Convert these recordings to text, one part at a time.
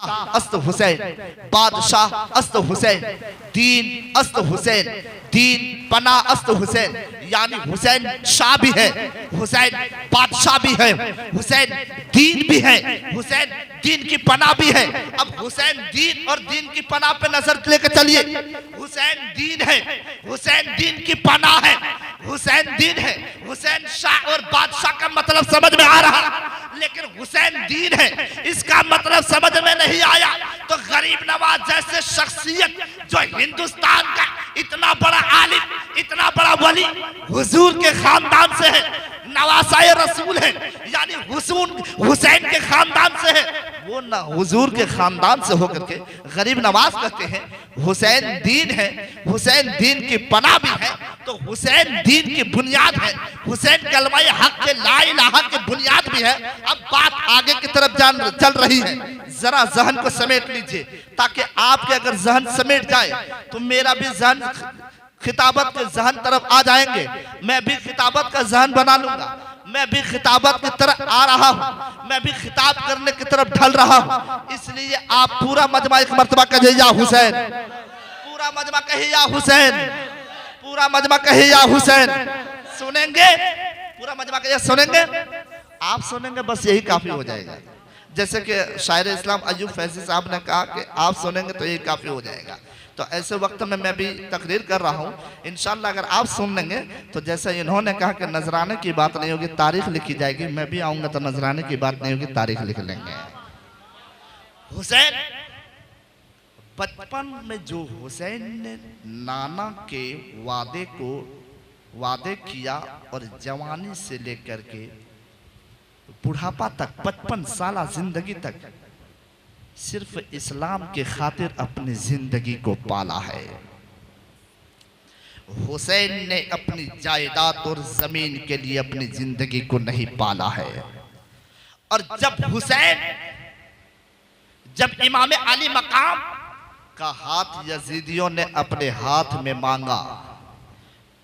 अस्त हुसैन, बादशाह अस्त हुसैन, दीन अस्त हुसैन, दीन पना अस्त हुसैन। यानी हुसैन शाह भी है, हुसैन बादशाह भी है, हुसैन दीन भी है, हुसैन दीन की पनाह भी है। अब हुसैन दीन और दीन की पनाह पे नजर लेकर चलिए। हुसैन दीन है, हुसैन दीन की पनाह है, हुसैन दीन है, हुसैन शाह और बादशाह का मतलब समझ में आ रहा, लेकिन हुसैन दीन है इसका मतलब समझ में नहीं आया तो गरीब नवाज जैसे शख्सियत जो हिंदुस्तान का इतना बड़ा आलिम, इतना बड़ा वली हुजूर के खानदान से है, नवासाए रसूल है, यानी हुसैन के खानदान से है, वो ना हुजूर के खानदान से होकर के गरीब नवाज कहते हैं हुसैन दीन है, हुसैन दीन की पनाह भी है, तो हुसैन दीन की बुनियाद है, हुसैन कलमाए हक के ला इलाहा की बुनियाद भी है। अब बात आगे की तरफ चल रही है, जरा जहन को समेट लीजिए ताकि आपके अगर जहन समेट जाए तो मेरा भी जहन खिताबत के जहन तरफ आ जाएंगे, मैं भी खिताबत का जहन बना लूंगा, मैं भी खिताबत की तरफ आ रहा हूँ, मैं भी खिताब करने की तरफ ढल रहा हूँ। इसलिए आप पूरा मजमा एक मर्तबा कहिए या हुसैन, पूरा मजमा कहिए या हुसैन, पूरा मजमा कहिए या हुसैन। सुनेंगे? पूरा मजमा कहिए सुनेंगे? आप सुनेंगे बस यही काफी हो जाएगा। जैसे कि शायर इस्लाम अय्यूब फैजी साहब ने कहा कि आप सुनेंगे तो यही काफी हो जाएगा। तो ऐसे वक्त में मैं भी तकरीर कर रहा हूँ, इंशाल्लाह अगर आप सुन लेंगे तो जैसे इन्होंने कहा कि नजराने की बात नहीं होगी तारीख लिखी जाएगी, मैं भी आऊंगा तो नजराने की बात नहीं होगी तारीख लिख लेंगे। हुसैन बचपन में जो हुसैन ने नाना के वादे किया और जवानी से लेकर के बुढ़ापा तक 55 साल जिंदगी तक सिर्फ इस्लाम के खातिर अपनी जिंदगी को पाला है। हुसैन ने अपनी जायदाद और जमीन के लिए अपनी जिंदगी को नहीं पाला है। और जब इमाम अली मकाम का हाथ यजीदियों ने अपने हाथ में मांगा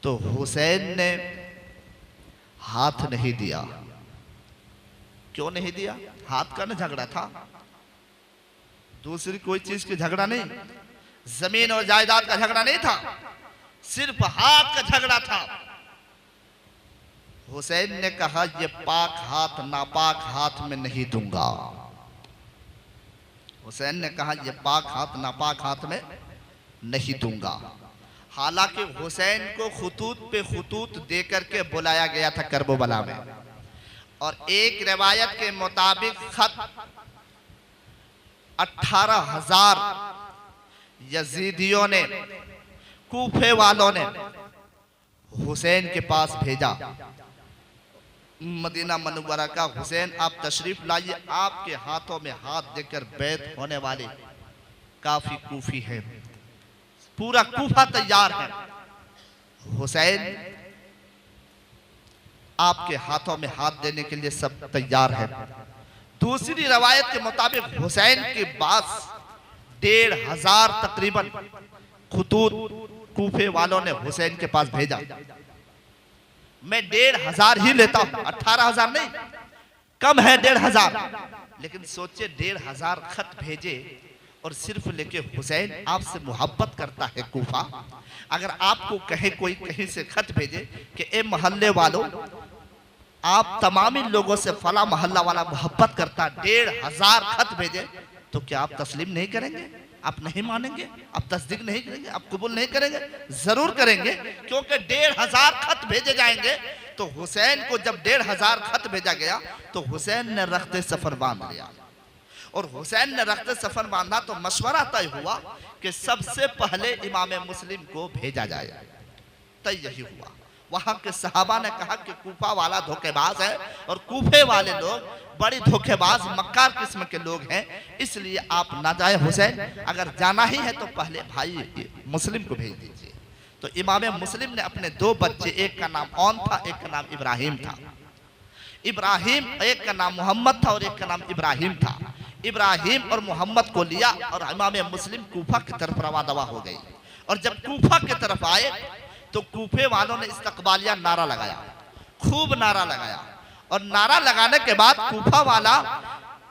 तो हुसैन ने हाथ नहीं दिया। क्यों नहीं दिया? हाथ का न झगड़ा था, दूसरी कोई चीज की झगड़ा नहीं, जमीन और जायदाद का झगड़ा नहीं था, सिर्फ हाथ का झगड़ा था। हुसैन ने कहा ये पाक हाथ नापाक हाथ में नहीं दूंगा। हुसैन ने कहा ये पाक हाथ नापाक हाथ में नहीं दूंगा। हालांकि हुसैन को खुतूत पे खुतूत दे करके बुलाया गया था करबला में, और एक रिवायत के मुताबिक खत 18,000 यजीदियों ने, कूफे वालों ने हुसैन के पास भेजा। मदीना मुनव्वरा का हुसैन आप तशरीफ लाइए, आपके हाथों में हाथ देकर बैत होने वाले काफी कूफी है, पूरा कूफा तैयार है। हुसैन आपके हाथों में हाथ देने के लिए सब तैयार है। दूसरी रवायत के मुताबिक हुसैन के पास 1,500 तकरीबन खुतूत कूफे वालों ने हुसैन के पास भेजा। मैं 1,500 ही लेता हूं, 18,000 नहीं, कम है 1,500, लेकिन सोचे 1,500 खत भेजे और सिर्फ लेके हुसैन आपसे मोहब्बत करता है कूफा। अगर आपको कहे कोई कहीं से खत भेजे कि ए मोहल्ले वालों आप तमामी लोगों से फला मोहल्ला वाला मोहब्बत करता, 1,500 खत भेजे, तो क्या आप तस्लीम नहीं करेंगे? आप नहीं मानेंगे? आप तस्दीक नहीं करेंगे? आप कबूल नहीं करेंगे? जरूर करेंगे, क्योंकि 1,500 खत भेजे जाएंगे। तो हुसैन को जब 1,500 खत भेजा गया तो हुसैन ने रख्ते सफर बांध लिया, और हुसैन ने रख्ते सफर बांधा तो मशवरा तय हुआ कि सबसे पहले इमाम मुस्लिम को भेजा जाए। तय यही हुआ। वहां के सहाबा ने कहा कि कूफा वाला धोखेबाज है और कूफे वाले लोग बड़ी धोखेबाज मक्कार किस्म के लोग हैं, इसलिए आप ना जाए हुसैन, अगर जाना ही है तो पहले भाई मुस्लिम को भेज दीजिए। तो इमाम मुस्लिम ने अपने 2 बच्चे, एक का नाम औन था, एक का नाम इब्राहिम था। इब्राहिम, एक का नाम मोहम्मद था और एक का नाम इब्राहिम था। इब्राहिम और मोहम्मद को लिया और इमाम मुस्लिम कूफा की तरफ रवादवा हो गई। और जब कूफा की तरफ आए तो कूफे वालों ने इस्तकबालिया नारा लगाया, खूब नारा लगाया, और नारा लगाने के बाद कूफा वाला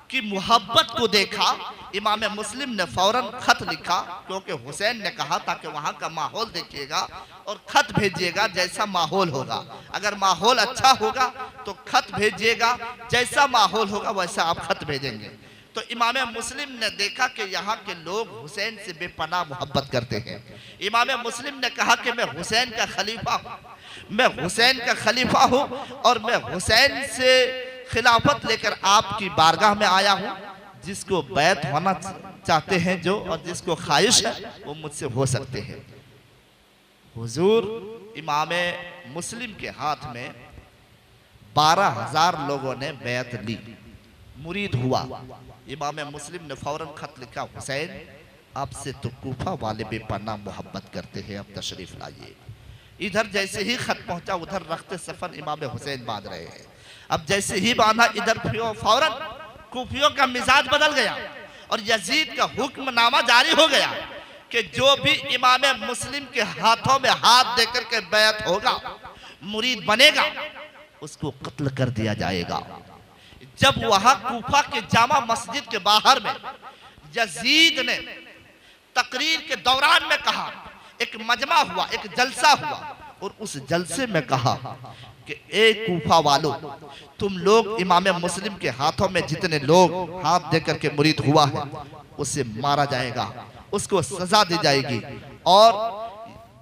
की मोहब्बत को देखा, इमाम मुस्लिम ने फौरन खत लिखा, क्योंकि हुसैन ने कहा था कि वहाँ का माहौल देखिएगा और खत भेजिएगा जैसा माहौल होगा। अगर माहौल अच्छा होगा तो खत भेजिएगा, जैसा माहौल होगा वैसा आप खत भेजेंगे। तो इमाम मुस्लिम ने देखा कि यहाँ के लोग हुसैन से बेपनाह मोहब्बत करते हैं। इमाम मुस्लिम ने कहा कि मैं हुसैन का खलीफा हूँ, मैं हुसैन का खलीफा हूँ और मैं हुसैन से खिलाफत लेकर आपकी बारगाह में आया हूँ। जिसको बैत होना चाहते हैं जो और जिसको ख्वाहिश है वो मुझसे हो सकते हैं। हुजूर इमाम मुस्लिम के हाथ में 12,000 लोगों ने बैत ली, मुरीद हुआ। इमाम मुस्लिम ने फौरन खत लिखा, हुसैन आपसे तो कूफा वाले बेपनाह मोहब्बत करते हैं, अब तशरीफ लाइए। इधर जैसे ही खत पहुंचा उधर रखते सफर इमाम हुसैन बांध रहे हैं। अब जैसे ही बांधा इधर फौरन कूफियों का मिजाज बदल गया और यजीद का हुक्मनामा जारी हो गया कि जो भी इमाम मुस्लिम के हाथों में हाथ देकर के बैत होगा, मुरीद बनेगा, उसको कत्ल कर दिया जाएगा। जब वहां कूफा के जामा मस्जिद के बाहर में यजीद ने तकरीर के दौरान में कहा, एक मजमा हुआ, एक जलसा हुआ और उस जलसे में कहा कि ए कूफा वालों, तुम लोग इमाम मुस्लिम के हाथों में जितने लोग हाथ देकर के मुरीद हुआ है उसे मारा जाएगा, उसको सजा दी जाएगी। और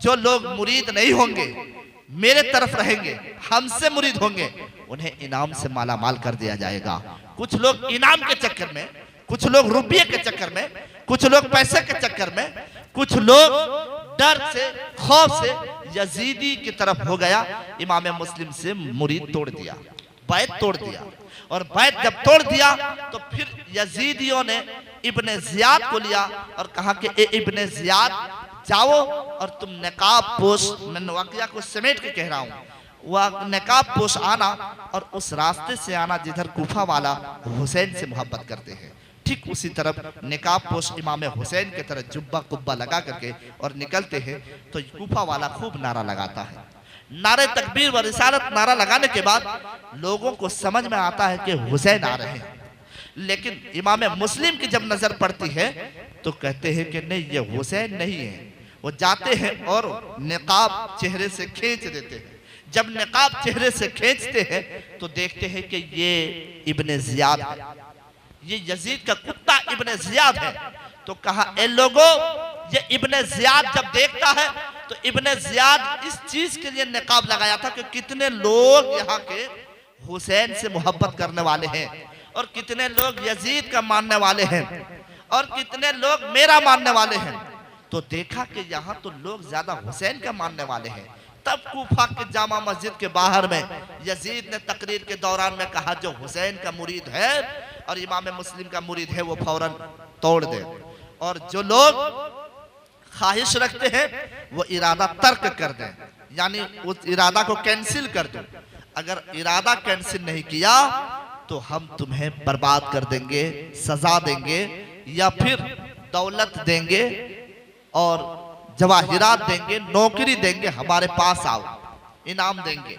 जो लोग मुरीद नहीं होंगे, मेरे तरफ रहेंगे, हमसे मुरीद होंगे, उन्हें इनाम से माला माल कर दिया जाएगा। कुछ लोग इनाम के चक्कर में, कुछ लोग रुपये के चक्कर में, कुछ लोग पैसे के चक्कर में, कुछ लोग डर से, खौफ से यजीदी की तरफ हो गया। इमाम मुस्लिम से मुरीद तोड़ दिया, बैत तोड़ दिया। और बैत जब तोड़ दिया तो फिर यजीदियों ने इब्ने जियाद को लिया और कहा कि ए इब्ने जियाद, जाओ और तुम नकाब पोश, मैं वाकया को समेट के कह रहा हूँ, वह नकाब पोश आना और उस रास्ते से आना जिधर कूफा वाला हुसैन से मोहब्बत करते हैं। ठीक उसी तरफ निकाब पोश इमाम हुसैन की तरह जुब्बा कुब्बा लगा करके और निकलते हैं तो कूफा वाला खूब नारा लगाता है। नारे तकबीर व रिसालत नारा लगाने के बाद लोगों को समझ में आता है कि हुसैन आ रहे हैं। लेकिन इमाम मुस्लिम की जब नजर पड़ती है तो कहते हैं कि नहीं, ये हुसैन नहीं है। वो जाते हैं और निकाब चेहरे से खींच देते हैं। जब निकाब चेहरे से खींचते हैं तो देखते हैं कि ये इब्ने जियाद है, ये यजीद का कुत्ता इब्ने जियाद है। तो कहा, ए लोगों, ये इब्ने जियाद जब देखता है तो इब्ने जियाद इस चीज के लिए निकाब लगाया था कि कितने लोग यहाँ के हुसैन से मोहब्बत करने वाले हैं और कितने लोग यजीद का मानने वाले हैं और कितने लोग मेरा मानने वाले हैं। तो देखा कि यहाँ तो लोग ज्यादा हुसैन का मानने वाले हैं। तब कूफा के जामा मस्जिद के बाहर में यजीद ने तकरीर के दौरान में कहा, जो हुसैन का मुरीद है और इमाम मुस्लिम का मुरीद है वो फौरन तोड़ दे, और जो लोग ख्वाहिश रखते हैं वो इरादा तर्क कर दें, यानी उस इरादा को कैंसिल कर दो। अगर इरादा कैंसिल नहीं किया तो हम तुम्हें बर्बाद कर देंगे, सजा देंगे या फिर दौलत देंगे और जवाहिरात देंगे, नौकरी देंगे, हमारे पास आओ, इनाम देंगे।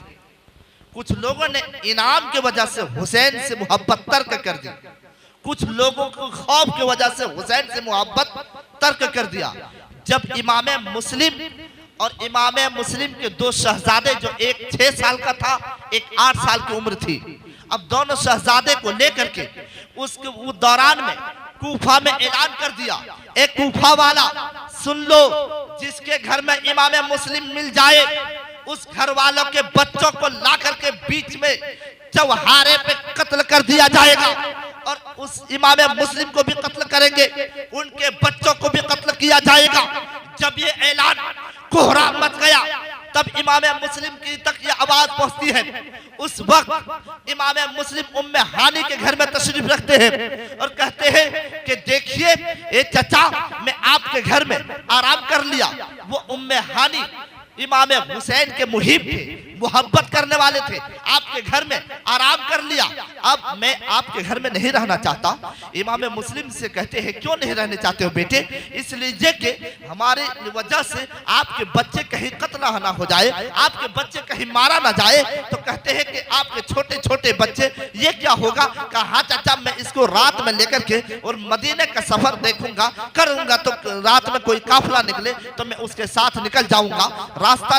कुछ लोगों ने इनाम की वजह से हुसैन से मोहब्बत तर्क कर दी, कुछ लोगों को खौफ की वजह से हुसैन से मोहब्बत तर्क कर दिया। जब इमाम मुस्लिम और इमाम मुस्लिम के दो शहजादे, जो एक 6 साल का था, एक 8 साल की उम्र थी, अब दोनों शहजादे को लेकर के उसके वो दौरान में कूफा में ऐलान कर दिया, एक कूफा वाला सुन लो, जिसके घर में इमाम मुस्लिम मिल जाए उस घर वालों के बच्चों को ला करके बीच में चौहारे पे कत्ल कर दिया जाएगा और उस इमाम मुस्लिम को भी कत्ल करेंगे, उनके बच्चों को भी कत्ल किया जाएगा। जब ये ऐलान कोहरा मच गया तब इमाम मुस्लिम की तक ये आवाज पहुंचती है। उस वक्त इमाम मुस्लिम उम्मे हानी के घर में तशरीफ रखते हैं और कहते हैं कि देखिए ये चचा, मैं आपके घर में आराम कर लिया। वो उम्मे हानी इमाम हुसैन के मुहिब थे, मोहब्बत करने वाले थे, आपके घर में आराम कर लिया, अब मैं आपके घर में नहीं रहना चाहता। इमाम मुस्लिम से कहते हैं क्यों नहीं रहने चाहते हो बेटे? इसलिए कि हमारे वजह से आपके बच्चे कहीं कत्ल ना हो जाए, आपके बच्चे कहीं मारा ना जाए। तो कहते हैं कि आपके छोटे छोटे बच्चे ये क्या होगा? कहा हाँ चाचा, मैं इसको रात में लेकर के और मदीने का सफर देखूंगा करूंगा, तो रात में कोई काफिला निकले तो मैं उसके साथ निकल जाऊंगा। रास्ता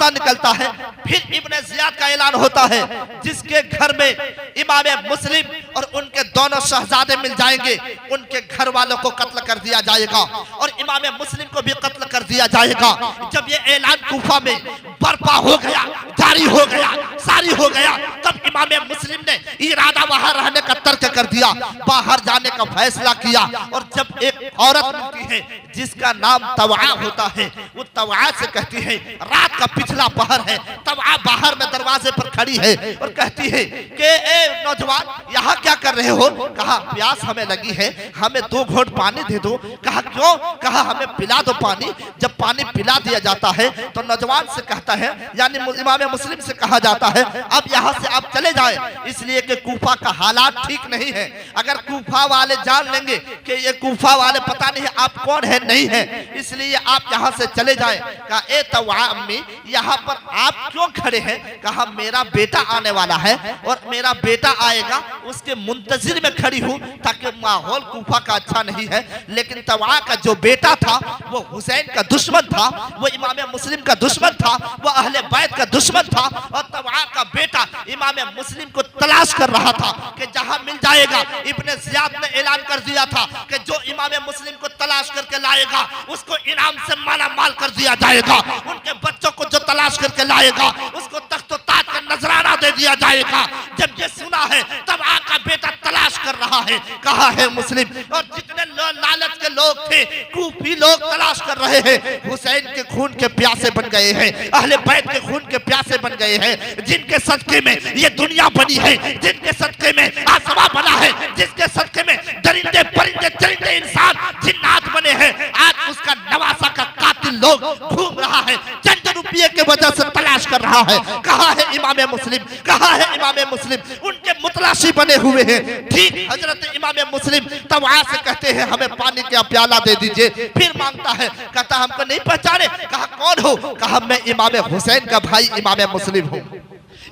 निकलता है, फिर इब्ने जियाद का ऐलान होता है, जिसके घर में इमाम मुस्लिम और उनके दोनों शहजादे मिल जाएंगे, उनके घर वालों को कत्ल कर दिया जाएगा और इमाम मुस्लिम को भी कत्ल कर दिया जाएगा। जब ये ऐलान कूफा में बर्पा हो गया, जारी हो गया, सारी हो गया, तब इमाम मुस्लिम ने इरादा बाहर रहने का तर्क कर दिया, बाहर जाने का फैसला किया। और जब एक औरत मिलती है जिसका नाम तवा होता है, वो तवा से कहती है, रात का पिछला पहर है, तवा बाहर में दरवाजे पर खड़ी है और कहती है कि ए नौजवान, यहाँ क्या कर रहे हो? कहा प्यास हमें लगी है, हमें 2 घोट पानी दे दो। कहा क्यों? कहा हमें पिला दो पानी। जब पानी पिला दिया जाता है तो नौजवान से कहता है, यानी इमाम मुस्लिम से कहा जाता है, अब यहाँ से आप चले जाएं, इसलिए कि कूफा का हालात ठीक नहीं है। अगर कूफा वाले जान लेंगे कि ये कूफा वाले पता नहीं आप कौन है नहीं है, इसलिए आप यहाँ से चले जाएं। कहा ए तवा अम्मी, यहाँ पर आप क्यों खड़े हैं? कहा मेरा बेटा आने वाला है और मेरा बेटा आएगा, उसके मुंतजिर में खड़ी हूँ, ताकि माहौल कूफा का अच्छा नहीं है। लेकिन तवा का जो बेटा था वो हुसैन का दुश्मन था, वो इमाम मुस्लिम का दुश्मन था, वो अहले बैत का दुश्मन था। और तवा का बेटा इमाम मुस्लिम को तलाश कर रहा था कि जहां मिल जाएगा, इब्ने जियाद ने ऐलान कर दिया था कि जो इमाम मुस्लिम को तलाश करके लाएगा उसको इनाम से माला माल कर दिया जाएगा, उनके बच्चों को जो तलाश करके लाएगा उसको तख्त व ताज का नजराना दे दिया जाएगा। जब ये सुना है तब आका बेटा तलाश कर रहा है, कहा है मुस्लिम, और जितने लालच के लोग थे, कूफी लोग तलाश कर रहे हैं, हुसैन के खून के प्यासे बन गए हैं, अहले बैत के खून के प्यासे बन गए हैं, जिनके सदके में ये दुनिया बनी है, जिनके सदके में आसमां बना है, जिसके सदके में दरिंदे परिंदे चरिंदे इंसान जिन्नात बने हैं, आज उसका नवासा का कातिल लोग घूम रहा है, चंद रुपये के वजह से तलाश कर रहा है। कहा है इमाम मुस्लिम, कहा है इमाम मुस्लिम, उनके मुतलाशी बने हुए हैं। ठीक हजरत इमाम मुस्लिम तवा से कहते हैं हमें पानी का प्याला दे दीजिए। फिर मांगता है, कहता हमको नहीं पहचाने। कहा कौन हो? कहा मैं इमाम हुसैन का भाई इमाम मुस्लिम हूँ।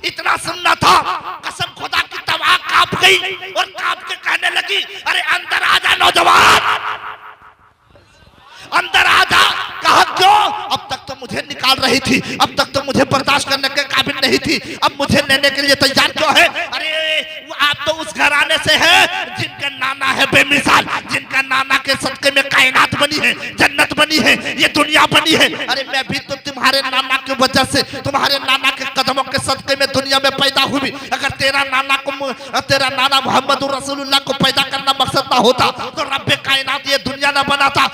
इतना सुनना था, कसम खुदा की तवा कांप गई और कांप के कहने लगी, अरे अंदर आ जा नौजवान, अंदर आ जा। कहा क्यों? अब तक तो मुझे निकाल रही थी, अब तक तो मुझे बर्दाश्त करने के काबिल नहीं थी, अब मुझे लेने के लिए तैयार क्यों है? अरे आप तो उस घराने से हैं जिनका नाना है बेमिसाल, जिनका नाना के सदके में कायनात बनी है, जन्नत बनी है, ये दुनिया बनी है। अरे मैं भी तो तुम्हारे नाना की वजह से, तुम्हारे नाना के कदमों के सदके में दुनिया में पैदा हुई। अगर तेरा नाना मोहम्मद रसूलुल्लाह को पैदा करना मकसद ना होता तो रब्बे कायनात ये दुनिया ना बनाता।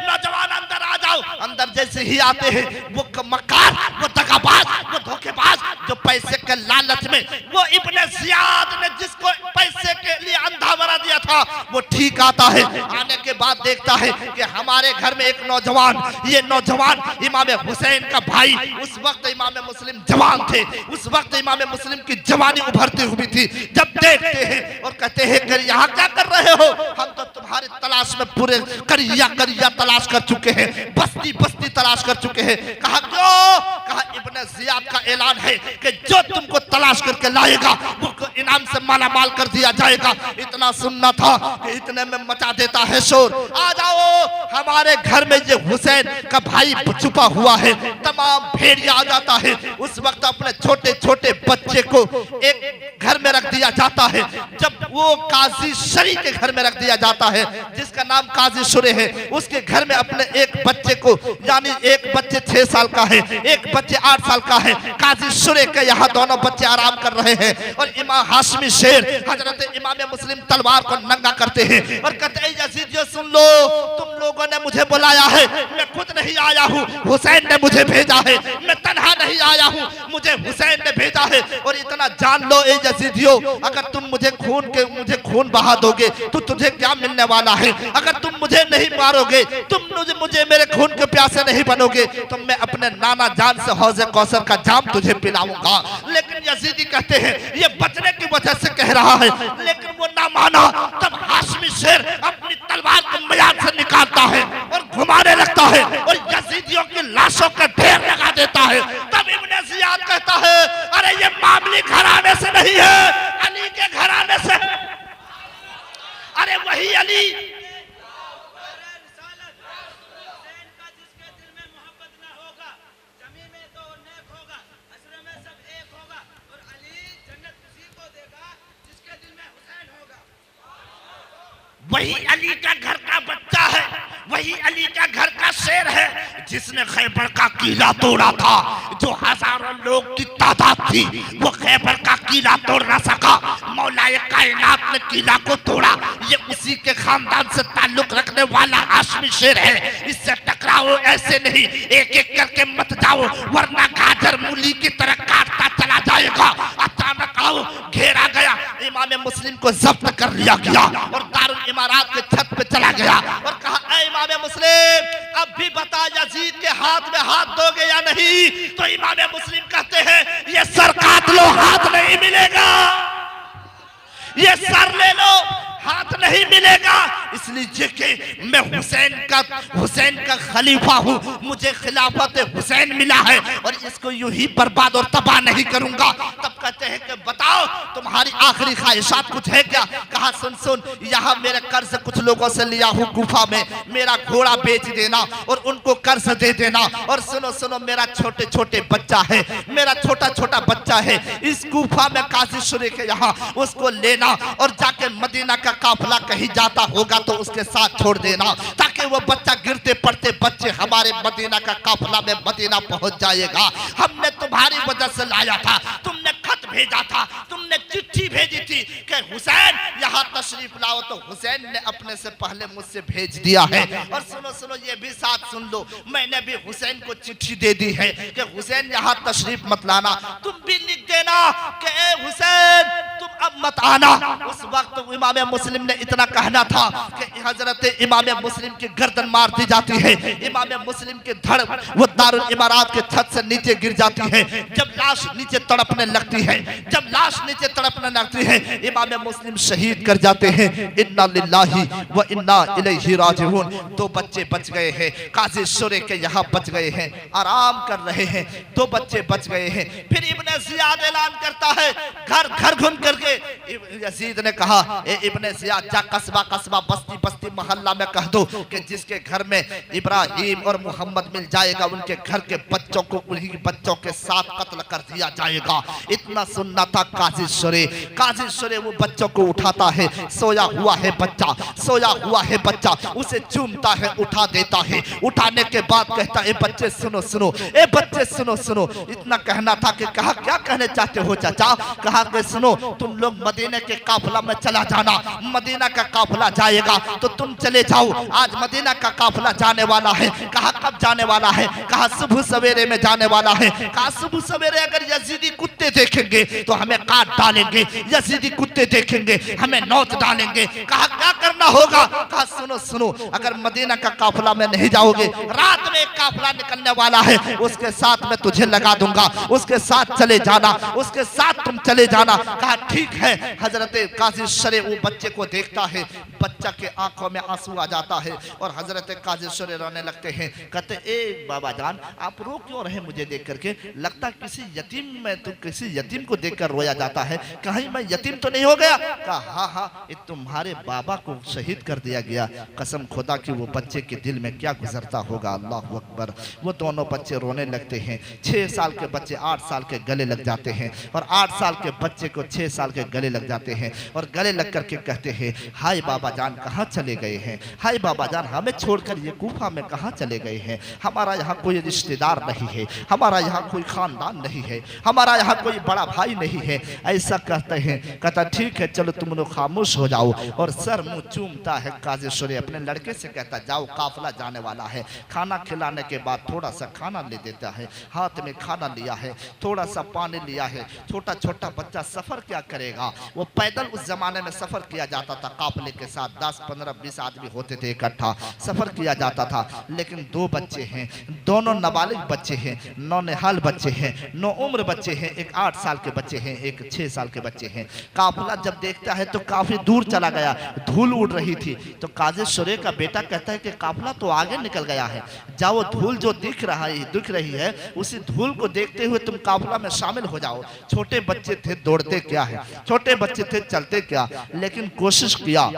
नौजवान अंदर आ जाओ। अंदर जैसे ही आते हैं वो मक्कार, वो दगाबाज, वो धोखेबाज, जो पैसे के लालच में, वो इब्ने जियाद ने जिसको पैसे के लिए अंधा बना दिया था, वो ठीक आता है। आने के बाद देखता है कि हमारे घर में एक नौजवान, ये नौजवान इमाम हुसैन का भाई, उस वक्त इमाम मुस्लिम जवान थे, उस वक्त इमाम मुस्लिम की जवानी उभरती हुई थी। जब देखते हैं और कहते हैं कि यहाँ क्या कर रहे हो? हम तो तुम्हारी तलाश में पूरे करिया करिया तलाश कर चुके हैं, बस्ती बस्ती तलाश कर चुके हैं। कहा क्यों? कहा इब्ने जियाद का ऐलान है कि जो तुमको तलाश करके लाएगा वो इनाम से माला माल कर दिया जाएगा। इतना सुनना था कि इतने में मचा देता है शोर, आ जाओ हमारे घर में ये हुसैन का भाई छुपा हुआ है। तमाम भेड़िया आ जाता है। उस वक्त अपने छोटे छोटे बच्चे को एक घर में रख दिया जाता है। जब वो काजी शरी के घर में रख दिया जाता है, जिसका नाम काजी शुरे है, उसके घर में अपने एक बच्चे को, यानी एक बच्चे 6 साल का है, एक बच्चे 8 साल का है, काजी शुरे के यहाँ दोनों बच्चे आराम कर रहे हैं। और इमाम हाशमी शेर हजरत इमाम मुस्लिम तलवार को नंगा करते हैं और कहते हैं यजीदियों सुन लो, तुम लोगों ने मुझे बुलाया है, मैं खुद नहीं आया हूँ, हुसैन ने मुझे भेजा है। मैं तन्हा नहीं आया हूँ, मुझे हुसैन ने भेजा है। और इतना जान लो ए यजीदियों, अगर तुम मुझे खून बहा दोगे तो तुझे क्या मिलने वाला है? अगर तुम मुझे नहीं मारोगे, तुम मुझे मेरे खून के प्यासे नहीं बनोगे, तो मैं अपने नाना जान से हौज़े कौसर का जाम तुझे पिलाऊंगा। लेकिन यजीदी कहते हैं ये बचने की वजह से कह रहा है, लेकिन वो ना माना। तब हाशमी शेर अपनी तलवार को मयान से निकालता है और घुमाने लगता है और यजीदियों की लाशों का ढेर लगा देता है। तब इब्ने ज़ियाद कहता है अरे ये मामली घराने से नहीं है, अली के घराने से है। अरे वही अली वही अली का घर का बच्चा है, वही अली का घर का शेर है जिसने खैबर का किला तोड़ा था। जो हजारों लोग की तादाद थी वो खैबर का किला तोड़ ना सका, मौलाए कायनात ने किला को तोड़ा। ये उसी के खानदान से ताल्लुक रखने वाला हाशमी शेर है। इससे टकराओ ऐसे नहीं, एक एक करके मत जाओ, वरना गाजर मूली की तरह काटता चला जाएगा। अचानक आओ, घेरा गया, इमाम मुस्लिम को जब्त कर लिया गया और दारुल इमारात के छत पे चला गया और कहा ऐ इमाम मुस्लिम, अब भी बता यजीद के हाथ में हाथ दोगे या नहीं? तो इमाम मुस्लिम कहते हैं ये सर काट लो, हाथ नहीं मिलेगा। ये सर ले लो, हाथ नहीं मिलेगा। इसलिए कि मैं हुसैन का खलीफा हूँ, मुझे खिलाफत हुसैन मिला है और इसको यूं ही बर्बाद और तबाह नहीं करूंगा। तब कहते हैं कि बताओ तुम्हारी आखिरी ख्वाहिशात कुछ है क्या? कहा सुन, यहाँ मेरे कर्ज कुछ लोगों से लिया हूँ कूफा में, मेरा घोड़ा बेच देना और उनको कर्ज दे देना। और सुनो, मेरा छोटे बच्चा है, मेरा छोटा बच्चा है, इस कूफा में काजी शुरे के यहाँ उसको लेना और जाके मदीना का काफिला कहीं जाता होगा तो उसके साथ छोड़ देना, ताकि वो बच्चा गिरते पड़ते बच्चे हमारे मदीना का काफिला में मदीना पहुंच जाएगा। हमने तुम्हारी वजह से लाया था, तुमने खत भेजा था, तुमने चिट्ठी भेजी थी कि हुसैन यहाँ तशरीफ लाओ, तो हुसैन ने अपने से पहले मुझसे भेज दिया है। और सुनो, ये भी साथ सुन लो, मैंने भी हुसैन को चिट्ठी दे दी है कि हुसैन यहाँ तशरीफ मत लाना। तुम भी लिख देना कि हुसैन तुम अब मत आना। उस वक्त इमाम मुस्लिम ने इतना कहना था कि हजरत इमाम मुस्लिम की गर्दन मार दी जाती है, इमाम मुस्लिम की धड़ वो दारुल इमारात के छत से नीचे गिर जाती है। जब लाश नीचे तड़पने लगती है, इमाम मुस्लिम शहीद कर जाते हैं। इन्ना लिल्लाही व इन्ना इलैहि राजिऊन। 2 बच्चे बच गए हैं, काजी शुरे के यहाँ बच गए हैं, आराम कर रहे हैं, 2 बच्चे बच गए हैं। फिर इब्ने ज़ियाद ऐलान करता है, घर घूम करके यजीद ने कहा ए इब्ने ज़ियाद, जा कस्बा बस्ती मोहल्ला में कह दो कि जिसके घर में इब्राहिम और मोहम्मद मिल जाएगा उनके घर के बच्चों को उन्हीं बच्चों के साथ कत्ल कर दिया जाएगा। इतना सुनना था काजी शुरे वो बच्चों को उठाता है, सोया हुआ है बच्चा, उसे चूमता है, उठा देता है। उठाने के बाद कहता है बच्चे सुनो। इतना कहना था कि कहा क्या कहने चाहते हो चाचा? कहा कि सुनो, तुम लोग मदीने के काफिला में चला जाना, मदीना का काफिला जाएगा तो तुम चले जाओ। आज मदीना का काफिला जाने वाला है। कहा कब जाने वाला है? कहा सुबह सवेरे में जाने वाला है। कहा सुबह सवेरे अगर यजीदी कुत्ते देखेंगे तो हमें काट डालेंगे, यजीदी कुत्ते देखेंगे हमें नोच डालेंगे। कहा क्या करना होगा? कहा सुनो, अगर मदीना का काफिला में नहीं जाओगे, रात में एक काफिला निकलने वाला है, उसके साथ मैं तुझे लगा दूंगा, उसके साथ चले जाना, उसके साथ तुम चले जाना। कहा ठीक है। हजरत काजी शुरे वो बच्चे को देखता है, बच्चा के आंखों में आंसू आ जाता है और हजरत काजी शुरे रोने लगते हैं। कहते ए बाबा जान, आप रो क्यों रहे मुझे देख करके? लगता किसी यतीम को देखकर रोया जाता है, कहीं मैं यतीम तो नहीं हो गया? कहा हाँ, ये तुम्हारे बाबा को शहीद कर दिया गया। कसम खुदा की वो बच्चे के दिल में क्या गुजरता होगा। अल्लाह अकबर। वो दोनों बच्चे रोने लगते हैं। 6 साल के बच्चे 8 साल के गले लग जाते हैं और 8 साल के बच्चे को 6 साल के गले लग जाते हैं और गले लग करके कहते हैं हाय बाबा जान कहाँ चले गए हैं? हाय बाबा जान हमें छोड़कर ये कूफा में कहाँ चले गए हैं? हमारा यहाँ कोई रिश्तेदार नहीं है, हमारा यहाँ कोई खानदान नहीं है, हमारा यहाँ कोई बड़ा भाई नहीं है। ऐसा कहते हैं। कहता ठीक है चलो तुम लोग खामोश हो जाओ। और सर मुंह चूमता है काजी शुरे अपने लड़के से कहता जाओ काफिला जाने वाला है। खाना खिलाने के बाद थोड़ा सा खाना ले देता है, हाथ में खाना लिया है, थोड़ा सा पानी लिया है। छोटा छोटा बच्चा सफर क्या करेगा, वो पैदल उस जमाने में सफर किया जाता था काफिले के साथ, 10 15 20 आदमी होते थे, इकट्ठा सफर किया जाता था। लेकिन 2 बच्चे हैं, दोनों नाबालिग बच्चे हैं, नौनिहाल बच्चे हैं, 9 उम्र बच्चे हैं, एक 8 साल के बच्चे हैं, एक 6 साल के बच्चे हैं। काफिला जब देखता है तो काफी दूर चला गया, धूल उड़ रही थी। तो काजी शुरे का बेटा कहता है कि काफिला तो आगे निकल गया है, जाओ धूल जो दिख रही है उसी धूल को देखते हुए तुम काफिला में शामिल हो जाओ। छोटे बच्चे थे, दौड़ते क्या है, छोटे बच्चे थे, चलते क्या, लेकिन कोशिश किया।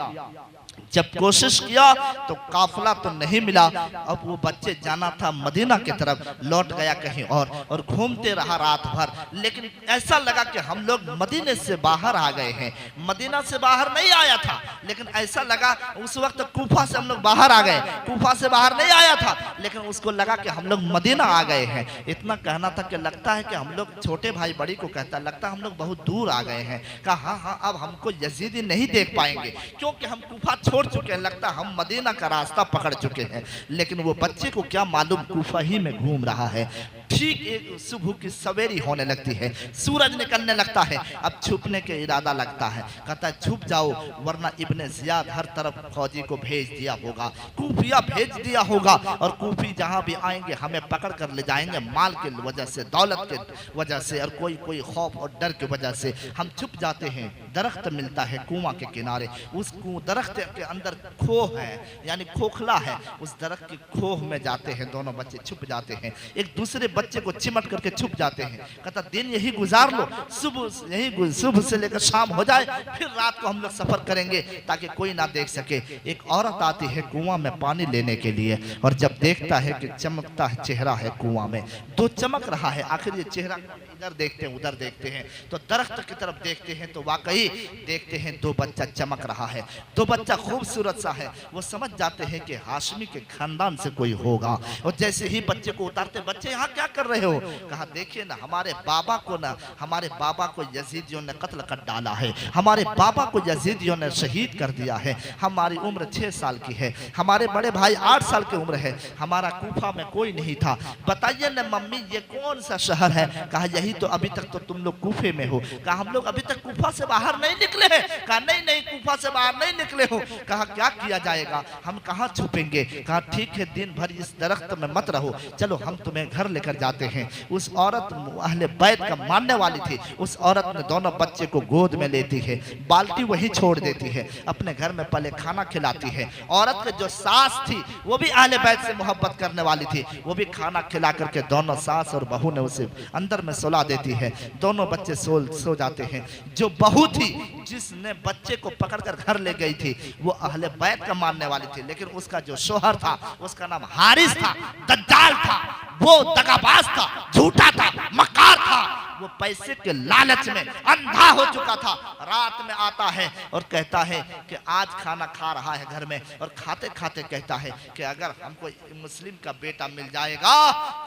जब कोशिश किया तो काफिला तो नहीं मिला। अब वो बच्चे जाना था मदीना की तरफ, लौट गया कहीं और घूमते रहा रात भर। लेकिन ऐसा लगा कि हम लोग मदीने से बाहर आ गए हैं। मदीना से बाहर नहीं आया था, लेकिन ऐसा लगा उस वक्त कूफा से हम लोग बाहर आ गए, कूफा से बाहर नहीं आया था, लेकिन उसको लगा कि हम लोग मदीना आ गए हैं। इतना कहना था कि लगता है कि हम लोग, छोटे भाई बड़ी को कहता लगता हम लोग बहुत दूर आ गए हैं। कहा हाँ हाँ अब हमको यजीदी नहीं देख पाएंगे क्योंकि हम कूफा छोड़ चुके हैं, लगता हम मदीना का रास्ता पकड़ चुके हैं। लेकिन वो बच्चे को क्या मालूम कूफा ही में घूम रहा है। ठीक एक सुबह की सवेरी होने लगती है, सूरज निकलने लगता है। अब छुपने के इरादा लगता है, कहता है छुप जाओ वरना इब्ने जियाद हर तरफ फौजी को भेज दिया होगा, कूफिया भेज दिया होगा, और कूफी जहां भी आएंगे हमें पकड़ कर ले जाएंगे, माल के वजह से, दौलत के वजह से, और कोई खौफ और डर की वजह से हम छुप जाते हैं। दरख्त मिलता है कुआं के किनारे, उस दरख्त के अंदर खोह है, यानी खोखला है, उस दरख्त की खोह में जाते हैं दोनों बच्चे, छुप जाते हैं, एक दूसरे बच्चे को चिमट करके छुप जाते हैं। कहता दिन यही गुजार लो, सुबह से लेकर शाम हो जाए, फिर रात को हम लोग सफर करेंगे ताकि कोई ना देख सके। एक औरत आती है कुआं में पानी लेने के लिए, और जब देखता है कि चमकता है चेहरा है कुआं में, दो चमक रहा है, आखिर ये चेहरा इधर देखते हैं उधर देखते हैं, तो दरख्त की तरफ देखते हैं तो वाकई देखते हैं 2 बच्चा चमक रहा है, 2 बच्चा खूबसूरत सा है। वो समझ जाते हैं कि हाशमी के खानदान से कोई होगा। और जैसे ही बच्चे को उतारते, बच्चे यहाँ क्या कर रहे हो? कहा देखिए ना हमारे बाबा को यजीदियों ने कत्ल कर डाला है, हमारे बाबा को यजीदियों ने शहीद कर दिया है। हमारी उम्र 6 साल की है, हमारे बड़े भाई 8 साल की उम्र है, हमारा कूफा में कोई नहीं था। बताइए ना मम्मी ये कौन सा शहर है? कहा यही तो, अभी तक तो तुम लोग कूफे में हो। कहा हम लोग अभी तक कूफा से बाहर नहीं निकले हैं। कहा नहीं कूफा से बाहर नहीं निकले हो। कहा क्या किया जाएगा, हम कहाँ छुपेंगे? कहा ठीक है दिन भर इस दरख्त में मत रहो, चलो हम तुम्हें घर लेकर जाते हैं। उस औरत अहले बैत का मानने वाली थी, उस औरत ने दोनों बच्चे को गोद में लेती है, बाल्टी वहीं छोड़ देती है, अपने घर में पहले खाना खिलाती है। औरत के जो सास थी वो भी अहले बैत से मोहब्बत करने वाली थी, वो भी खाना खिला करके दोनों सास और बहू ने उसे अंदर में सुला देती है। दोनों बच्चे सो जाते हैं। जो बहू थी जिसने बच्चे को पकड़कर घर ले गई थी वो अहले बैत का मानने वाली थी, लेकिन उसका जो शोहर था उसका नाम हारिस था, दज्जाल था, वो दगाबाज था, झूठा था, मक्कार था। वो पैसे के लालच में अंधा हो चुका था। रात में आता है और कहता है कि आज खाना खा रहा है घर में, और खाते खाते कहता है कि अगर हमको मुस्लिम का बेटा मिल जाएगा,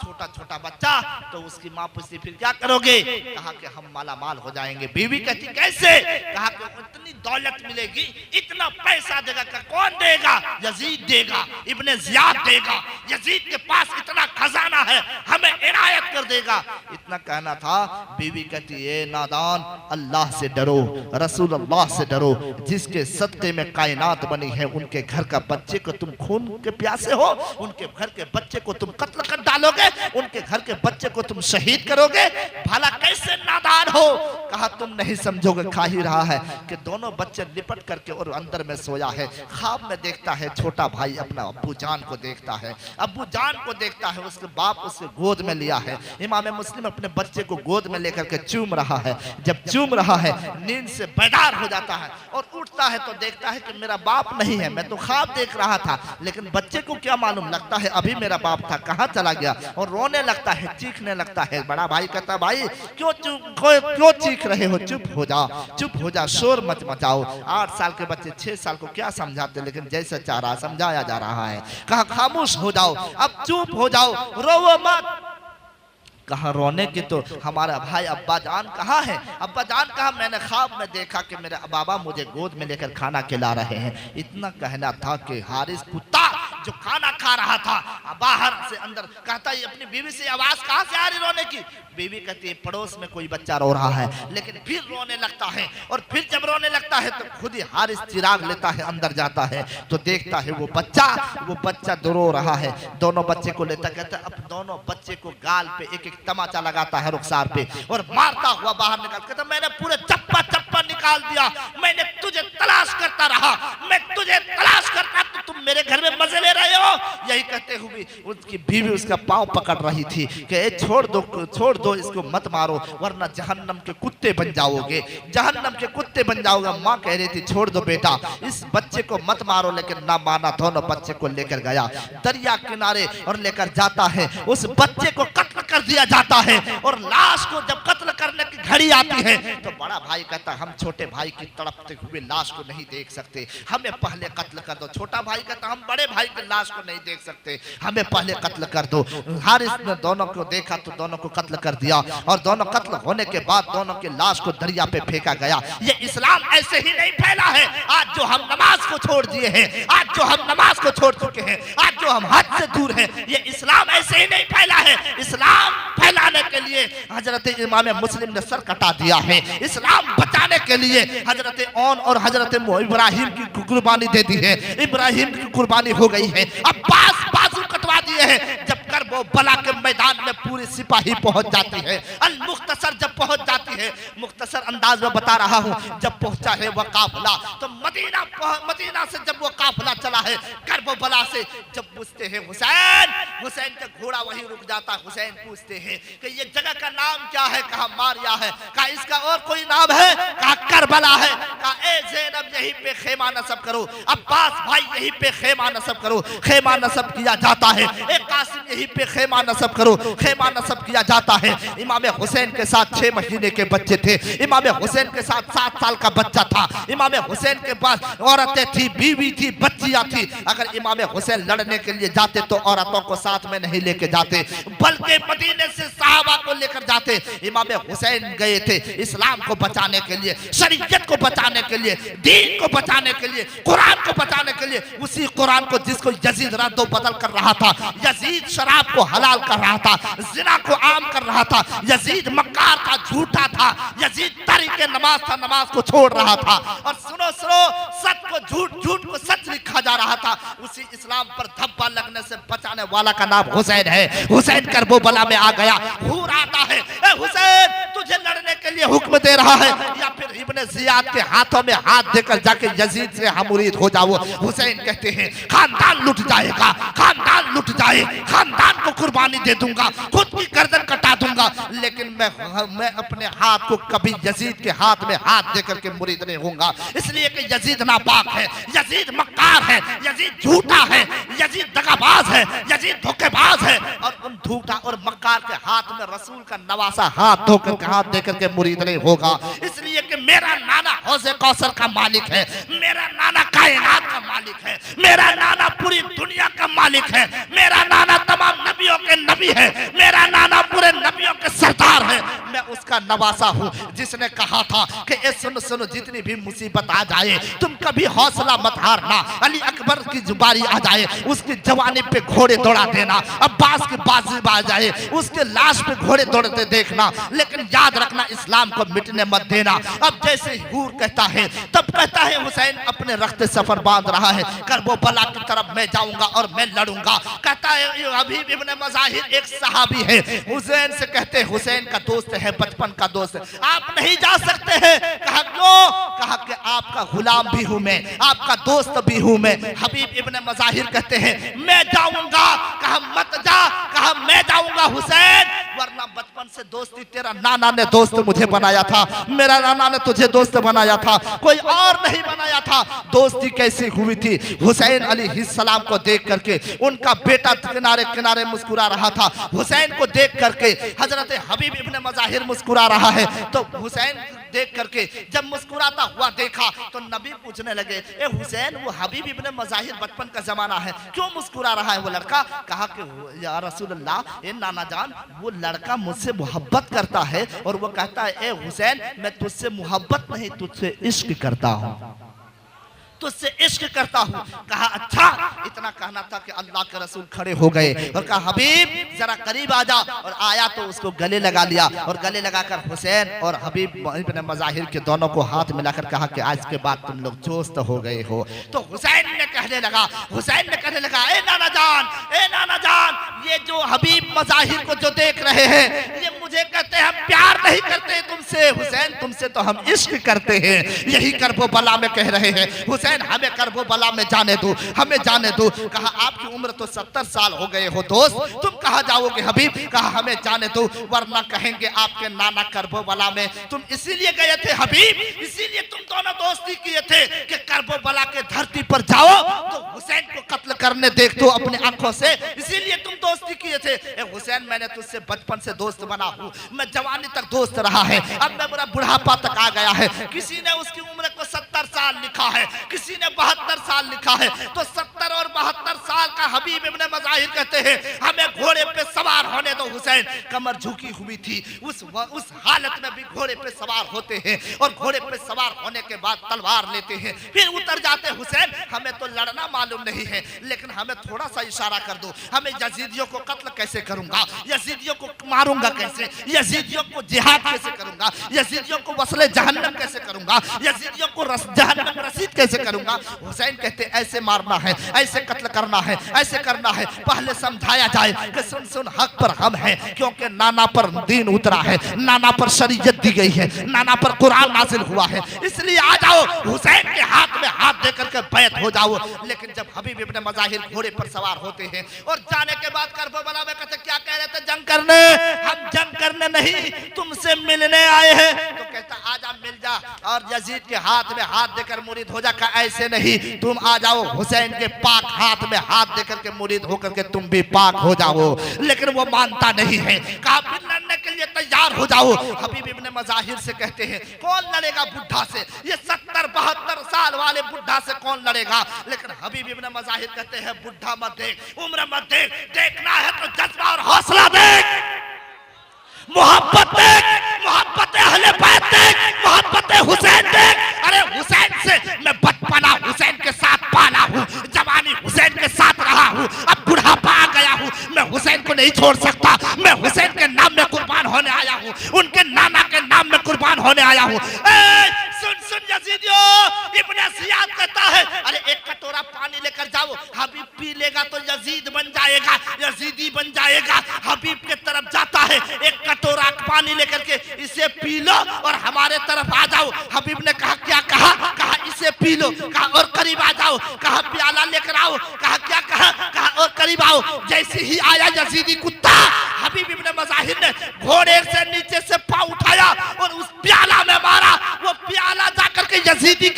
छोटा छोटा बच्चा, तो उसकी माँ पूछती फिर क्या करोगे? कहा कि हम माला माल हो जाएंगे। बीवी कहती कैसे? कहा कि इतनी दौलत मिलेगी, इतना पैसा देगा, का कौन देगा? यजीद देगा, इब्ने जियाद देगा, यजीद के पास इतना खजाना है, हमें इनायत कर देगा। इतना कहना था। बीवी कहती है नादान, अल्लाह से डरो, रसूलुल्लाह से डरो, जिसके सदके में कायनात बनी है, उनके घर का बच्चे को तुम खून के प्यासे हो, उनके घर के बच्चे को तुम कत्ल कर डालोगे, उनके घर के बच्चे को तुम शहीद करोगे, भला कैसे नादान हो? कहा तुम नहीं समझोगे। खा ही रहा है कि दोनों बच्चे लिपट करके और अंदर में सोया है। ख्वाब में देखता है छोटा भाई अपना अब्बू जान को देखता है, अब्बू जान को देखता है, उसके बाप उसके गोद में लिया है। इमाम मुस्लिम अपने बच्चे को गोद में लेकर के चूम रहा है। जब चूम रहा है नींद से बेदार हो जाता है और उठता है तो देखता है कि मेरा बाप नहीं है, मैं तो ख्वाब देख रहा था। लेकिन बच्चे को क्या मालूम, लगता है अभी मेरा बाप था, कहाँ चला गया, और रोने लगता है, चीखने लगता है। बड़ा भाई कहता भाई क्यों चीख रहे हो? चुप हो जाओ, चुप हो जाओ, शोर मत मचाओ। 8 साल के बच्चे 6 साल को क्या समझाते, लेकिन जैसा चाह रहा समझाया जा रहा है। कहा खामोश हो जाओ, अब चुप हो जाओ, रोवो मत। कहाँ रोने की तो हमारा भाई अब्बा जान कहाँ है, अब्बा जान कहाँ, मैंने ख्वाब में देखा कि मेरे बाबा मुझे गोद में लेकर खाना खिला रहे हैं। इतना कहना था कि हारिस कुत्ता जो खाना खा रहा था बाहर से अंदर कहता है अपनी बीवी से आवाज कहाँ से आ रही रोने की। बीवी कहती है पड़ोस में कोई बच्चा रो रहा है, लेकिन फिर रोने लगता है और फिर जब रोने लगता है तो खुद ही हारिस चिराग लेता है, अंदर जाता है तो देखता है वो बच्चा रो रहा है। दोनों बच्चे को लेता, कहता है अब दोनों बच्चे को गाल पे एक एक तमाचा लगाता है रुखसार पे और मारता हुआ बाहर निकाल, कहता मैंने पूरे चप्पा निकाल दिया, मैंने तुझे तलाश करता रहा, मैं तुझे तलाश करता तो तुम मेरे घर में मजे ले रहे हो। यही कहते हुए उसकी बीवी उसका पांव पकड़ रही थी कि छोड़ दो इसको मत मारो वरना जहन्नम के कुत्ते बन जाओगे, जहन्नम के कुत्ते बन जाओगे। माँ कह रही थी छोड़ दो बेटा इस बच्चे को मत मारो, लेकिन ना माना, दोनों बच्चे को लेकर गया दरिया किनारे और लेकर जाता है। उस बच्चे को कत्ल कर दिया जाता है और लाश को जब कत्ल करने की घड़ी आती है तो बड़ा भाई कहता हम छोटे भाई की तड़पते हुए लाश को नहीं देख सकते, हमें पहले कत्ल कर दो। छोटा भाई कहता हम बड़े भाई की लाश को नहीं देख सकते, हमें पहले कत्ल कर दो। हारिस ने दोनों को देखा तो दोनों को कत्ल कर दिया और दोनों कत्ल होने के बाद दोनों की लाश को दरिया पे फेंका गया। ये इस्लाम ऐसे ही नहीं फैला है। आज जो हम नमाज को छोड़ दिए हैं, आज जो हम नमाज को छोड़ चुके हैं, आज जो हम हज से दूर हैं, ये इस्लाम ऐसे ही नहीं फैला है। इस्लाम फैलाने के लिए हजरत इमाम मुस्लिम ने सर कटा दिया है, इस्लाम बचाने के लिए हजरत ओन और हजरत इब्राहिम की कुर्बानी दे दी है, इब्राहिम की कुर्बानी हो गई है। अब्बास बाजू कटवा दिए हैं। जब करबला के मैदान में पूरी सिपाही पहुंच जाती है, अल मुख्तसर जब पहुंच जाती है, मुख्तसर अंदाज में बता रहा हूं, जब पहुंचा है वह काफिला तो मदीना से जब वो काफिला चला है करबला से, जब पूछते हैं हुसैन का घोड़ा वहीं रुक जाता। हुसैन पूछते हैं कि ये जगह का नाम क्या है, कहा मारिया है, कहा इसका और कोई नाम है, कहा करबला है, कहा ए ज़ैनब यहीं पे खेमा नस्ब करो, अब्बास भाई यहीं पे खेमा नस्ब करो, खेमा नस्ब किया जाता है। ए कासिम यहीं पे खेमा नस्ब करो, खेमा नस्ब किया जाता है। इमाम हुसैन के साथ 6 महीने के बच्चे थे, इमाम हुसैन के साथ 7 साल का बच्चा था, इमाम हुसैन के पास औरतें थी, बीवी थी, बच्चियां थी। अगर इमाम हुसैन लड़ने के लिए जाते तो औरतों को साथ में नहीं लेके जाते, बल्कि मदीने से सहाबा को लेकर जाते। इमाम हुसैन गए थे इस्लाम को बचाने के लिए, शरीयत को बचाने के लिए, दीन को बचाने के लिए, कुरान को बचाने के लिए। उसी कुरान को जिसको यजीद रद्दो बदल कर रहा था, यजीद शराब को हलाल कर रहा था, जिना को आम कर रहा था, यजीद मक्कार था, झूठा था, यजीद तारीके नमाज था, नमाज को छोड़ रहा था। और सुनो सच को झूठ, झूठ को सच लिखा जा रहा था। उसी इस्लाम पर धब्बा लगने से बचाने वाला का नाम हुसैन है। हुसैन करबला में आ गया, हूर आता है, ए हुसैन तुझे लड़ने के लिए हुक्म दे रहा है या फिर इब्ने जियाद के हाथों में हाथ देकर जाके यजीद से हम मुरीद हो जाओ। हुसैन कहते हैं खानदान लुट जाएगा, खानदान लुट जाए, खानदान को कुर्बानी दे दूंगा, खुद की गर्दन कटा दूंगा, लेकिन मैं अपने हाथ को कभी यजीद के हाथ में हाथ देकर के मुरीद नहीं होऊंगा। इसलिए कि यजीद नापाक है, यजीद मक्कार है, यजीद झूठा है, यजीद दगाबाज है, यजीद धोखेबाज है। और उन झूठा और मक्कार के हाथ में रसूल का नवासा हाथ धोकर के हाथ देकर के मुरीद नहीं होगा। इसलिए कि मेरा नाना हौज़े कौसर का मालिक है, मेरा नाना कायनात का मालिक है, मेरा नाना पूरी दुनिया का मालिक है, मेरा नाना तमाम नबियों के नबी है, मेरा नाना पूरे नबियों के सरदार है। मैं उसका नवासा हूँ जिसने कहा था कि ए सुनो जितनी भी मुसीबत आ जाए तुम कभी हौसला मत हारना। अली अकबर की जुबारी आ जाए उसकी जवानी पे घोड़े दौड़ा देना, अब्बास की बाजी आ जाए उसके लाश पे घोड़े दौड़ते देखना, लेकिन याद रखना इस्लाम को मिटने मत देना। अब जैसे हूर कहता है तब कहता है हुसैन अपने रखते सफर बांध रहा है, करबला की तरफ मैं जाऊंगा और मैं लड़ूंगा। कहता है हबीब इब्ने मज़ाहिर एक सहाबी है, हुसैन से कहते हैं हुसैन का दोस्त है, बचपन का दोस्त, आप नहीं जा सकते हैं। कहा क्यों? कहा कि आपका गुलाम भी हूं मैं, आपका दोस्त भी हूं मैं। हबीब इब्ने मज़ाहिर कहते हैं मैं जाऊंगा। कहा मत जा, कहा मैं जाऊंगा हुसैन, वरना बचपन बचपन से दोस्ती तेरा नाना ने दोस्त मुझे बनाया था, मेरा नाना ने तुझे दोस्त बनाया था, कोई और नहीं बनाया था। दोस्ती कैसी हुई थी? हुसैन अलैहिस्सलाम को देख करके उनका बेटा किनारे किनारे मुस्कुरा रहा था। हुसैन को देख करके हजरत हबीब इब्ने मज़ाहिर मुस्कुरा रहा है, तो हुसैन देख करके जब मुस्कुराता हुआ देखा तो नबी पूछने लगे, ए हुसैन, वो हबीब इब्ने मज़ाहिर बचपन का जमाना है, क्यों मुस्कुरा रहा है वो लड़का? कहा कि या रसूलल्लाह, ए नाना जान, वो लड़का मुझसे मोहब्बत करता है और वो कहता है, ए हुसैन, मैं तुझसे मोहब्बत नहीं, तुझसे इश्क करता हूँ, तुझसे इश्क करता हूँ। कहा अच्छा, इतना कहना था कि अल्लाह के रसूल खड़े हो गए और कहा, हबीब जरा करीब आ जा। और आया तो उसको गले लगा लिया और गले लगाकर हुसैन और हबीब इब्ने मज़ाहिर के दोनों को हाथ मिलाकर कहा कि आज के बाद तुम लोग दोस्त हो गए हो। तो हुसैन ने कहने लगा, ए नाना जान, ए नाना जान, ये जो हबीब मज़ाहिर को जो देख रहे हैं, ये मुझे कहते हैं हम प्यार नहीं करते तुमसे। हुसैन, तुमसे तो हम इश्क करते हैं, यही करबला में कह रहे हैं। हुसैन, हमें करबला में जाने दो, हमें जाने दो। कहा आपकी उम्र तो 70 साल हो गए हो दोस्त, तुम कहाँ जाओगे हबीब? कहा हमें जाने दो, वरना कहेंगे आपके नाना करबला में तुम इसीलिए गए थे हबीब, इसीलिए तुम दोनों दोस्ती किए थे कि करबला के धरती पर जाओ तो हुसैन को कत्ल करने देख दो अपनी आंखों से, इसीलिए तुम दोस्ती किए थे। ए हुसैन, मैंने तुझसे बचपन से दोस्त बना हूँ, मैं जवानी तक दोस्त रहा है, अब मैं मेरा बुढ़ापा तक आ गया है। किसी ने उसकी उम्र को 70 साल लिखा है, किसी ने 72 साल लिखा है, तो 70 और 72 साल का हबीब इब्ने मज़ाहिर कहते हैं हमें घोड़े पे सवार होने दो। हुसैन कमर झुकी हुई थी, उस हालत में भी घोड़े पे सवार होते हैं और घोड़े पे सवार होने के बाद तलवार लेते हैं, फिर उतर जाते। हुसैन, हमें तो लड़ना मालूम नहीं है, लेकिन हमें थोड़ा सा इशारा कर दो, हमें यजीदियों को कत्ल कैसे करूंगा, यजीदियों को मारूंगा कैसे, यजीदियों को जिहाद कैसे करूंगा, यजीदियों को वसले जहन्नम कैसे करूंगा, यजीदियों को जहन्नम रसीद कैसे करूंगा। हुसैन कहते ऐसे मारना है, ऐसे कत्ल करना है, ऐसे करना है, पहले समझाया जाए कि सुन सुन हक पर हम हैं, क्योंकि नाना पर दीन उतरा है, नाना पर शरीयत दी गई है, नाना पर कुरान नाजिल हुआ है, इसलिए आ जाओ, हुसैन के हाथ में हाथ देकर के बैत हो जाओ। लेकिन जब हबीब इब्ने मज़ाहिर घोड़े पर सवार होते हैं और जाने के बाद करबला में कहते क्या कह रहे थे, जंग करने? हम जंग करने नहीं, तुमसे मिलने आए हैं। तो कहता आजा, मिल जा और यजीद के हाथ में हाथ देकर मुरीद हो जा। ऐसे नहीं, तुम आ जाओ, हुसैन के पाक हाथ में हाथ देकर के मुरीद होकर के तुम भी पाक हो जाओ। लेकिन वो मानता नहीं है, कहा फिर लड़ने के लिए तैयार हो जाओ। हबीब इब्ने मज़ाहिर से कहते हैं कौन लड़ेगा बुढ़ा से, ये 70-72 साल वाले बुढ़ा से कौन लड़ेगा? लेकिन हबीब इब्ने मज़ाहिर कहते हैं बुढ़ा मत देख, उम्र मत देख, देखना है तो जज्बा और हौसला देख, मोहब्बत देख, मोहब्बत अहले बैत देख, मोहब्बत हुसैन देख। अरे हुसैन से मैं बचपना हुसैन के साथ पाला हूँ, जवानी हुसैन के साथ रहा हूँ, अब बुढ़ापा आ गया हूँ, मैं हुसैन को नहीं छोड़ सकता, मैं हुसैन के नाम में कुर्बान होने आया हूँ, उनके नाना के नाम में कुर्बान होने आया हूँ। सुन सुन यजीदियो, इब्ने सियाद कहता है अरे एक कटोरा पानी लेकर जाओ, हबीब पी लेगा तो यजीद बन जाएगा, यजीदी बन जाएगा। हबीब के तरफ जाता है, एक कटोरा पानी लेकर के इसे पी लो और हमारे तरफ आ जाओ। हबीब ने कहा क्या कहा? कहा इसे पी लो। कहा और करीब आ जाओ। कहा प्याला लेकर आओ। कहा क्या कहा? कहा और करीब आओ। जैसे ही आया यजीदी कुत्ता, हबीब इब्ने मज़ाहिर ने घोड़े से नीचे से पाँव उठाया और उस प्याला में मारा। वो प्याला जाकर के यजीदी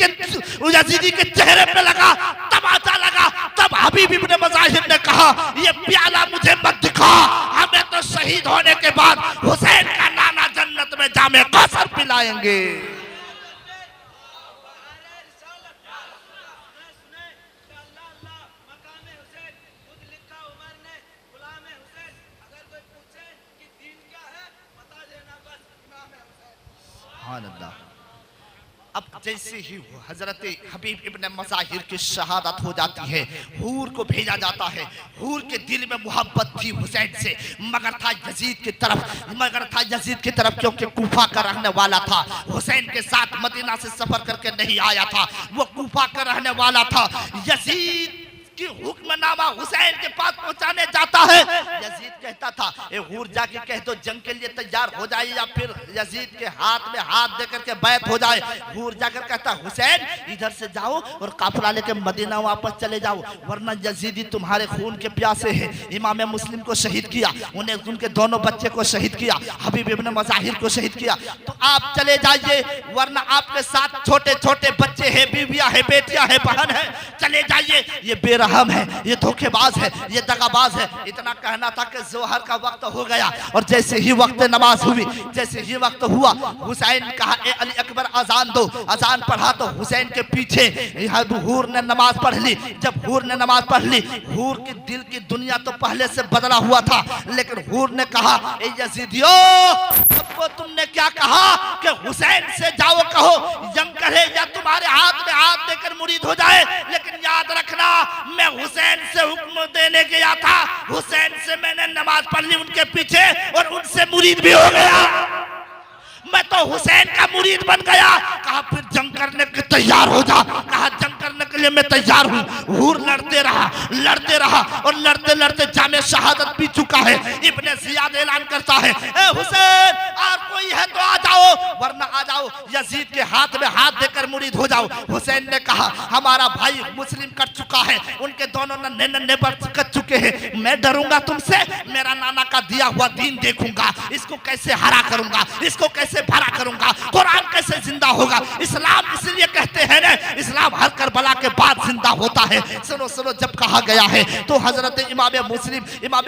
के चेहरे पे लगा, तमाचा लगा। तब हबीब इब्ने मज़ाहिर ने कहा ये प्याला मुझे मत दिखा, हमें तो शहीद होने के बाद हुसैन का नाना जन्नत में जामे कौसर पिलाएंगे। अब जैसे ही हजरत हबीब इब्ने मज़ाहिर की शहादत हो जाती है, हूर को भेजा जाता है। हूर के दिल में मोहब्बत थी हुसैन से, मगर था यजीद की तरफ, क्योंकि कूफा का रहने वाला था। हुसैन के साथ मदीना से सफर करके नहीं आया था, वो कूफा का रहने वाला था। यजीद की हुक्मनामा हुसैन के पास पहुंचाने जाता है, यजीद कहता था ए हूर जाके कह दो जंग के लिए तैयार हो जाए, या फिर यजीद के हाथ में हाथ देकर के बैत हो जाए। हूर जाकर कहता हुसैन इधर से जाओ और काफिला लेके मदीना वापस चले जाओ, वरना यजीदी तुम्हारे खून के प्यासे हैं। इमाम मुस्लिम को शहीद किया, उन्हें उनके दोनों बच्चे को शहीद किया, हबीब इब्न मज़ाहिर को शहीद किया। तो आप चले जाइए, वरना आपके साथ छोटे छोटे बच्चे हैं, बीवियां हैं, बेटियां हैं, बहन है, चले जाइए। ये बेरहम है, ये धोखेबाज है, ये दगाबाज है। इतना कहना था कि जोहर का वक्त हो गया और जैसे ही वक्त नमाज हुई, जैसे ही वक्त हुआ, हुसैन कहा ए अली अकबर अजान दो। अजान पढ़ा तो हुसैन के पीछे हूर ने नमाज पढ़ ली। जब हूर ने नमाज पढ़ ली, हूर की दिल की दुनिया तो पहले से बदला हुआ था, लेकिन हूर ने कहा ए यजीदियो, सबको तुमने क्या कहा कि हुसैन से जाओ, कहो जंग करे या तुम्हारे हाथ में हाथ देकर मुरीद हो जाए। लेकिन याद रखना, मैं हुसैन से हुक्म देने गया था, हुसैन से मैंने नमाज पढ़ ली उनके पीछे और उनसे मुरीद भी हो गया, मैं तो हुसैन का मुरीद बन गया। कहा फिर जंग करने के तैयार हो जा। कहा जंग करने के लिए मैं तैयार हूँ। हूर लड़ते रहा और लड़ते लड़ते जामे शहादत पी चुका है। इब्ने जियाद ऐलान करता है ए हुसैन और कोई है तो आ जाओ, वरना आ जाओ यजीद के हाथ में हाथ देकर मुरीद हो जाओ। हुसैन ने कहा हमारा भाई मुस्लिम कर चुका है, उनके दोनों नन्हे नन्हे बरकत चुके हैं, मैं डरूंगा तुमसे? मेरा नाना का दिया हुआ दीन देखूंगा, इसको कैसे हरा करूंगा, इसको कैसे भरा करूंगा, कुरान कैसे जिंदा होगा। इस्लाम इसलिए कहते हैं ना, इस्लाम हर करबला के बाद जिंदा होता है। सुनो सुनो, जब कहा गया है तो हजरत इमाम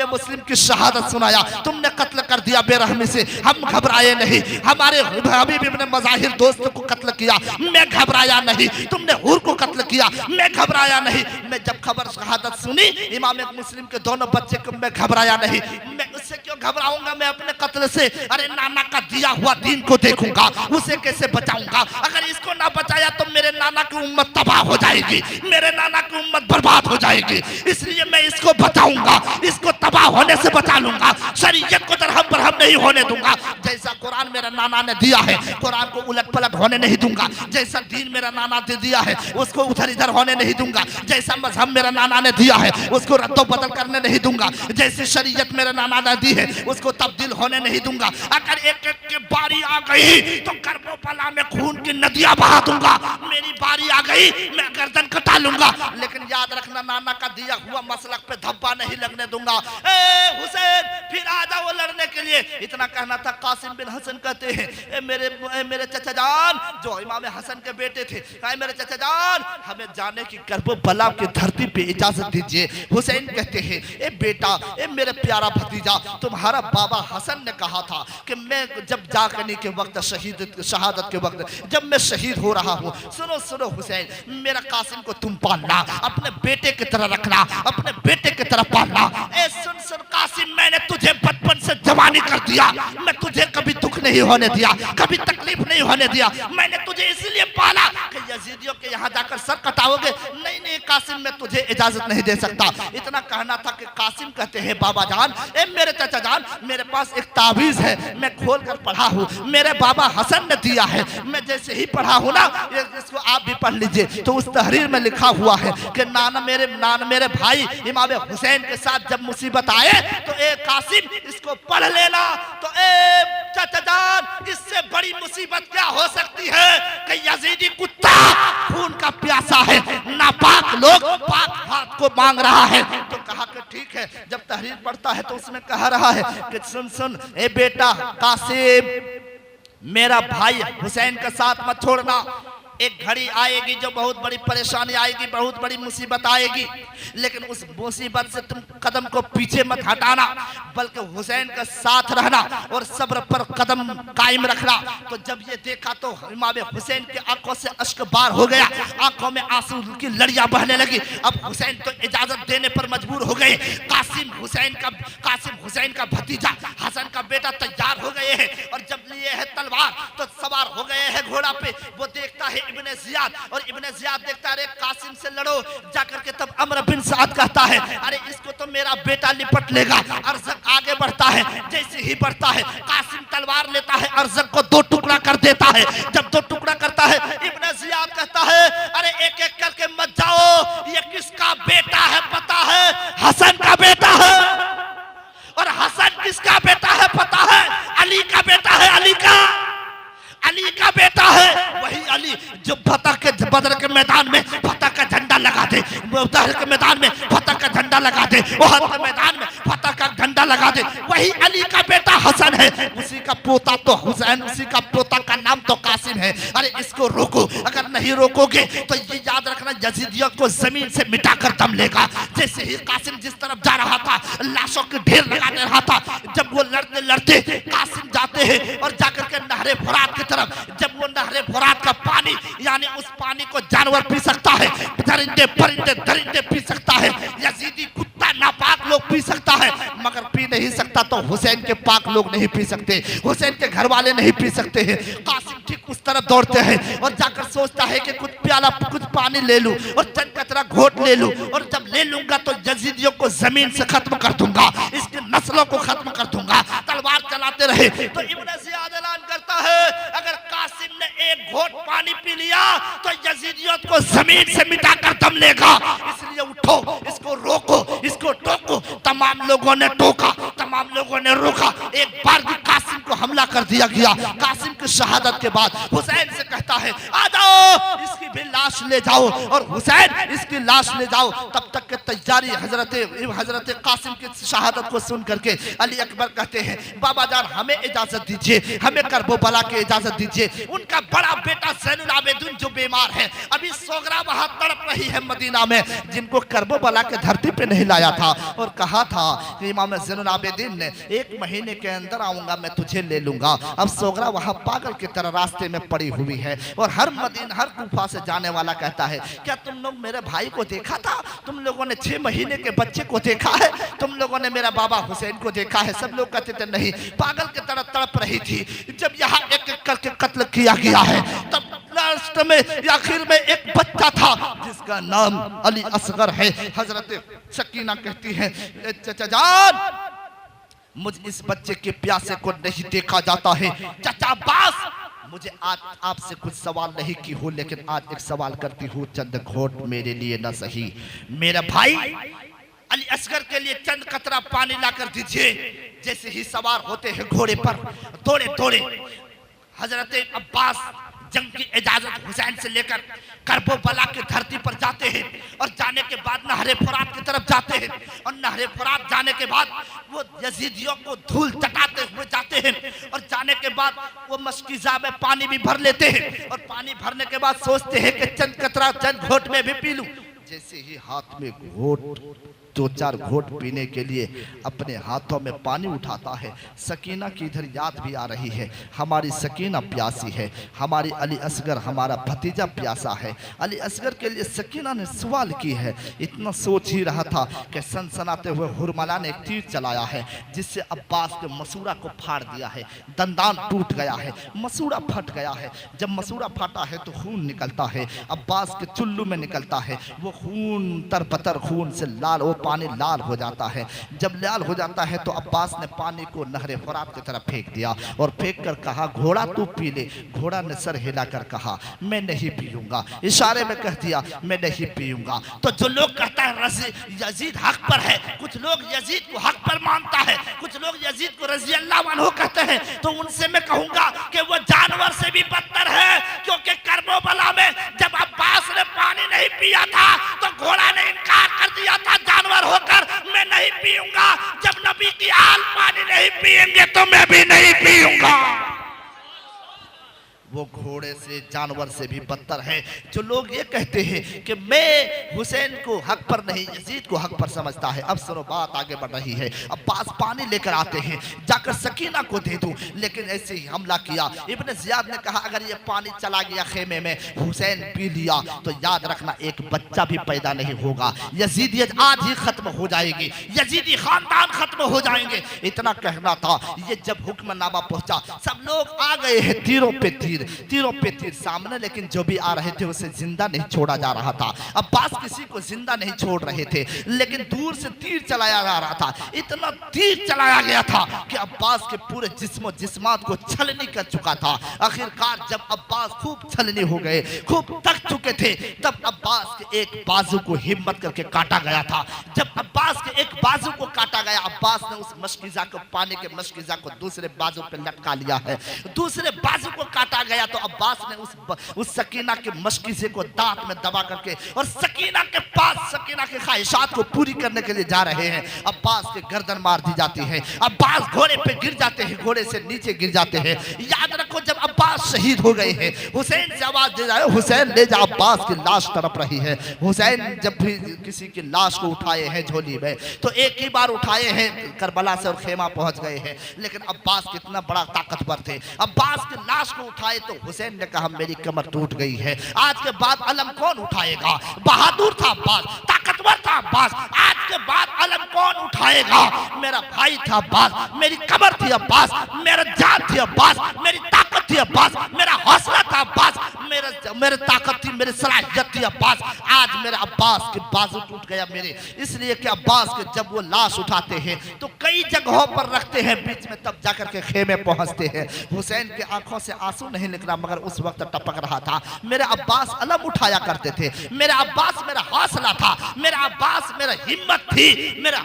मुस्लिम की शहादत सुनाया, तुमने कत्ल कर दिया बेरहमी से, हम घबराए नहीं। हमारे हबीब इब्न मज़ाहिर दोस्त को कत्ल किया, मैं घबराया नहीं। तुमने हूर को कत्ल किया, मैं घबराया नहीं। मैं जब खबर शहादत सुनी इमाम मुस्लिम के दोनों बच्चे को, मैं घबराया नहीं। मैं उससे क्यों घबराऊंगा, मैं अपने कत्ल से, अरे नाना का दिया हुआ दीन को देखूंगा, उसे कैसे बचाऊंगा। अगर इसको ना बचाया तो मेरे नाना की उम्मत तबाह हो जाएगी, मेरे नाना की उम्मत बर्बाद हो जाएगी। इसलिए मैं इसको बचाऊंगा, इसको तबाह होने से बचा लूंगा, शरीयत को दरहम बरहम नहीं होने दूंगा। जैसा कुरान मेरा नाना ने दिया है, कुरान को उलट पलट होने नहीं दूंगा। जैसा दीन मेरा नाना ने दिया है, उसको उधर इधर होने नहीं दूंगा। जैसा मजहब मेरा नाना ने दिया है, उसको रद्दो बदल करने नहीं दूंगा। जैसी शरीयत मेरा नाना ने दी है, उसको तब्दील होने नहीं दूंगा। अगर एक एक की बारी आ गई तो करबला में खून की नदियां बहा दूंगा। मेरी बारी आ गई, मैं गर्दन कटा लूंगा। लेकिन याद रखना, नाना का दिया हुआ मसलक पे धब्बा नहीं लगने दूंगा। ए हुसैन फिर आ जाओ लड़ने के लिए। इतना कहना था। कासिम बिन हसन कहते हैं मेरे चचा जान, जो इमाम हसन के बेटे थे, मेरे चचा जान हमें जाने की करबला की धरती पे इजाजत दीजिए। हुसैन कहते हैं ए बेटा, ए मेरे प्यारा भतीजा, तुम्हारा बाबा हसन ने कहा था कि मैं जब जागने के वक्त शहादत के वक्त जब मैं शहीद हो रहा हूँ, सुनो सुनो हुसैन, मेरा कासिम को तुम पालना, अपने बेटे की तरह रखना, अपने बेटे की तरह पालना। ए सुन सुन कासिम, मैंने तुझे बचपन से जवानी कर दिया, मैं तुझे कभी दुख नहीं होने दिया, कभी तकलीफ नहीं होने दिया। मैंने तुझे इसलिए पाला कि यजीदियों के यहाँ जाकर सर कटाओगे। नहीं नहीं कासिम, मैं तुझे इजाजत नहीं दे सकता। इतना कहना था कि कासिम कहते हैं बाबा जान, ए मेरे चाचा जान, मेरे पास एक ताबीज है, मैं खोल कर पढ़ा हूँ, मेरे बाबा हसन ने दिया है। मैं जैसे ही पढ़ा हूँ ना, इसको आप भी पढ़ लीजिए। तो उस तहरीर में लिखा हुआ है कि नाना मेरे भाई इमाम हुसैन के साथ जब मुसीबत आए तो ए कासिम इसको पढ़ लेना। तो ए चाचा जान, इससे बड़ी मुसीबत क्या हो सकती है कि यजीदी कुत्ता खून का प्यासा है, नापाक लोग पाक हाथ को मांग रहा है। तो कहा कि ठीक है। जब तहरीर पढ़ता है तो उसमें कह रहा है कि सुन सुन ए बेटा कासिम, मेरा भाई हुसैन का साथ मत छोड़ना। एक घड़ी आएगी जो बहुत बड़ी परेशानी आएगी, बहुत बड़ी मुसीबत आएगी, लेकिन उस मुसीबत से तुम कदम को पीछे मत हटाना, बल्कि हुसैन का साथ रहना और सब्र पर कदम कायम रखना। तो जब ये देखा तो इमाम हुसैन के आंखों से अश्क बार हो गया, आंखों में आंसू की लड़ियां बहने लगी। अब हुसैन तो इजाजत देने पर मजबूर हो गए। कासिम हुसैन का भतीजा, हसन का बेटा तैयार हो गए हैं और जब लिए है तलवार तो सवार हो गए हैं घोड़ा पे। वो देखता है इब्ने जियाद, और इब्ने जियाद देखता है कासिम से लड़ो जाकर के। तब अमर बिन साद कहता है अरे इसको तो मेरा बेटा निपट लेगा। अरज़क आगे बढ़ता है, जैसे ही बढ़ता है कासिम तलवार लेता है, अरज़क को दो टुकड़ा कर देता है। जब दो टुकड़ा करता है, इब्ने जियाद कहता है अरे एक एक करके मत जाओ, ये किसका बेटा है नहर के मैदान में फतह का झंडा लगा दे, ओहद के मैदान में फतह का झंडा लगा दे। वही अली का बेटा हसन है, उसी का पोता तो हुसैन, उसी का पोता का नाम तो कासिम है। अरे इसको रोको, अगर नहीं रोकोगे तो ये याद रखना यजीदियों को जमीन से मिटाकर दम लेगा। जैसे ही कासिम जिस तरफ जा रहा था, लाशों के ढेर लगाने रहा था, जब वो लड़ते लड़ते कासिम जाते हैं और जाकर के नहरे फुरात की तरफ, जब वो नहरे फुरात का पानी, यानी उस पानी को जानवर पी सकता है, दरिंदे परिंदे दरिंदे पी सकता है, यजीदी कुत्ता नापाक लोग पी सकता है, मगर पी नहीं सकता तो हुसैन के पाक लोग नहीं पी सकते, हुसैन के घर वाले नहीं पी सकते हैं। कासिम ठीक उस तरफ दौड़ते हैं और जाकर सोचता है कि कुछ प्याला कुछ पानी ले लूं और चंद कतरा घोट ले लूं, और जब ले लूंगा तो यजीदियों को जमीन से खत्म कर दूंगा, इसकी नस्लों को खत्म कर दूंगा। तलवार चलाते रहे तो इब्न ज़ियाद ऐलान करता है, अगर कासिम ने एक घोट पानी पी लिया तो यजीदियों को जमीन से मिटाकर दम लेगा, इसलिए उठो, इसको रोको, इसको टोको। तमाम लोगों ने टोका, तमाम लोगों ने रोका। एक बार भी कासिम को हमला कर दिया गया। कासिम की शहादत के बाद हुसैन से कहता है, आ जाओ, इसकी भी लाश ले जाओ, और हुसैन इसकी लाश ले जाओ। तब तक के तैयारी हजरत कासिम की शहादत को सुन करके अली अकबर कहते हैं, बाबा जान हमें इजाजत दीजिए, हमें करबला की इजाजत दीजिए। उनका बड़ा बेटा ज़ैनुल आबिदीन जो बीमार है, अभी सोगरा वहां तड़प रही है मदीना में, जिनको करबला के धरती पे नहीं लाया था, और कहा था कि इमाम ज़ैनुल आबिदीन ने 1 महीने के अंदर आऊंगा, मैं तुझे ले लूंगा। अब सोगरा वहां पागल की तरह रास्ते में पड़ी हुई है, और हर गुफा से जाने वाला कहता है, क्या तुम लोग मेरे भाई को देखा था? तुम लोगों ने 6 महीने के बच्चे को देखा है? तुम लोगों ने मेरा बाबा हुसैन को देखा है? सब लोग कहते थे नहीं, पागल की तरह तड़प रही थी। जब यहाँ एक एक करके कत्ल किया गया है, तब लास्ट में आखिर में एक बच्चा था जिसका नाम अली असगर है। हजरत सकीना कहती है, चाचा जान मुझ इस बच्चे के प्यासे को नहीं देखा जाता है। चाचा अब्बास मुझे आज आपसे कुछ सवाल नहीं की हो, लेकिन आज एक सवाल करती हूँ, चंद घोट मेरे लिए न सही, मेरा भाई अली असगर के लिए चंद कतरा पानी लाकर दीजिए। जैसे ही सवार होते हैं घोड़े पर, दौड़े दौड़े हजरत अब्बास जंग की इजाजत हुसैन से लेकर करबला की धरती पर जाते हैं, और जाने के बाद नहरे फुरात की तरफ जाते हैं, और नहरे फुरात जाने के बाद वो यजीदियों को धूल चटाते हुए जाते हैं, और जाने के बाद वो मशकीज़ा में पानी भी भर लेते हैं, और पानी भरने के बाद सोचते हैं कि चंद कतरा चंद घोट में भी पी लूं। जैसे ही हाथ में घोट 2-4 घोट पीने के लिए अपने हाथों में पानी उठाता है, सकीना की इधर याद भी आ रही है, हमारी सकीना प्यासी है, हमारी अली असगर हमारा भतीजा प्यासा है। अली असगर के लिए सकीना ने सवाल की है। इतना सोच ही रहा था कि सनसनाते हुए हुरमला ने एक तीर चलाया है, जिससे अब्बास के मसूरा को फाड़ दिया है, दंदान टूट गया है, मसूरा फट गया है। जब मसूरा फटा है तो खून निकलता है, अब्बास के चुल्लू में निकलता है, वो खून तरबतर खून से लाल, वो पानी लाल हो जाता है। जब लाल हो जाता है तो अब्बास ने पानी को नहरे फुरात की तरफ फेंक दिया, और फेंक कर कहा, घोड़ा तू पी ले। घोड़ा ने सर हिलाकर कहा, मैं नहीं पीऊंगा, इशारे में कह दिया मैं नहीं पीऊंगा। तो जो लोग कहता है यजीद हक पर है, कुछ लोग यजीद को हक पर मानता है, कुछ लोग यजीद को रज़ी अल्लाह अन्हु कहते हैं, तो उनसे मैं कहूंगा कि वो जानवर से भी बदतर है, क्योंकि करबला में जब अब्बास ने पानी नहीं पिया था तो घोड़ा ने इनकार कर दिया था जानवर होकर, मैं नहीं पीऊंगा। जब नबी की आल पानी नहीं पिएंगे तो मैं भी नहीं पीऊंगा। वो घोड़े से जानवर से भी बदतर है। जो लोग ये कहते हैं कि मैं हुसैन को हक पर नहीं यजीद को हक पर समझता है। अब सुनो, बात आगे बढ़ रही है। अब्बास पानी लेकर आते हैं, जाकर सकीना को दे दूं, लेकिन ऐसे ही हमला किया। इब्न ज़ियाद ने कहा, अगर ये पानी चला गया खेमे में, हुसैन पी लिया, तो याद रखना एक बच्चा भी पैदा नहीं होगा, यजीदियत आज ही खत्म हो जाएगी, यजीदी खानदान खत्म हो जाएंगे। इतना कहना था। ये जब हुक्मनामा पहुंचा, सब लोग आ गए हैं, तीरों पे तीर सामने, लेकिन जो भी आ रहे थे उसे जिंदा नहीं छोड़ा जा रहा था। अब्बास किसी को जिंदा नहीं छोड़ रहे थे, लेकिन दूर से तीर चलाया जा रहा था। इतना तीर चलाया गया था कि अब्बास के पूरे जिस्मात को छलनी कर चुका था। आखिरकार जब अब्बास खूब छलनी हो गए, खूब थक चुके थे, तब अब्बास के एक बाजू को हिम्मत करके काटा गया था। जब अब्बास के एक बाजू को काटा गया, अब्बास ने उस मशकीज़ा को, पानी के मशकीज़ा को दूसरे बाजू पे लटका लिया है। दूसरे बाजू को काटा गया तो अब्बास ने उस सकीना के मशकीज़े को दांत में दबा करके और सकीना के पास सकीना के ख्वाहिशात को पूरी करने के लिए जा रहे हैं। अब्बास के गर्दन मार दी जाती है, अब्बास घोड़े पे गिर जाते हैं, घोड़े से नीचे गिर जाते हैं। याद रखो जब अब्बास शहीद हो गए हैं, हुसैन से आवाज दे जाए हुसैन ले जा, अब्बास की लाश तड़प रही है। हुसैन जब भी किसी की लाश को उठाए हैं झोली में तो एक ही बार उठाए हैं करबला से और खेमा पहुंच गए हैं, लेकिन अब्बास कितना बड़ा ताकतवर थे। अब्बास की लाश को उठाए तो हुसैन ने कहा मेरी कमर टूट गई है, आज के बाद अलम कौन उठाएगा। बहादुर था अब्बास, ताकतवर था अब्बास, आज के बाद अलम कौन उठाएगा। मेरा भाई था अब्बास, मेरी कमर थी अब्बास, मेरा जान थी अब्बास, मेरी ताकत थी अब्बास, मेरा हौसला था अब्बास, मेरे ताकत थी, मेरी सलाहियत थी अब्बास। आज मेरे अब्बास के बाजू टूट गया मेरे, इसलिए कि अब्बास के जब वो लाश उठाते हैं तो कई जगहों पर रखते हैं, बीच में तब जाकर के खेमे पहुंचते हैं। हुसैन के आंखों से आंसू नहीं निकला मगर उस वक्त टपक रहा था। मेरे अब्बास अलम उठाया करते थे, मेरा अब्बास मेरा हौसला था, मेरा अब्बास मेरा हिम्मत थी, मेरा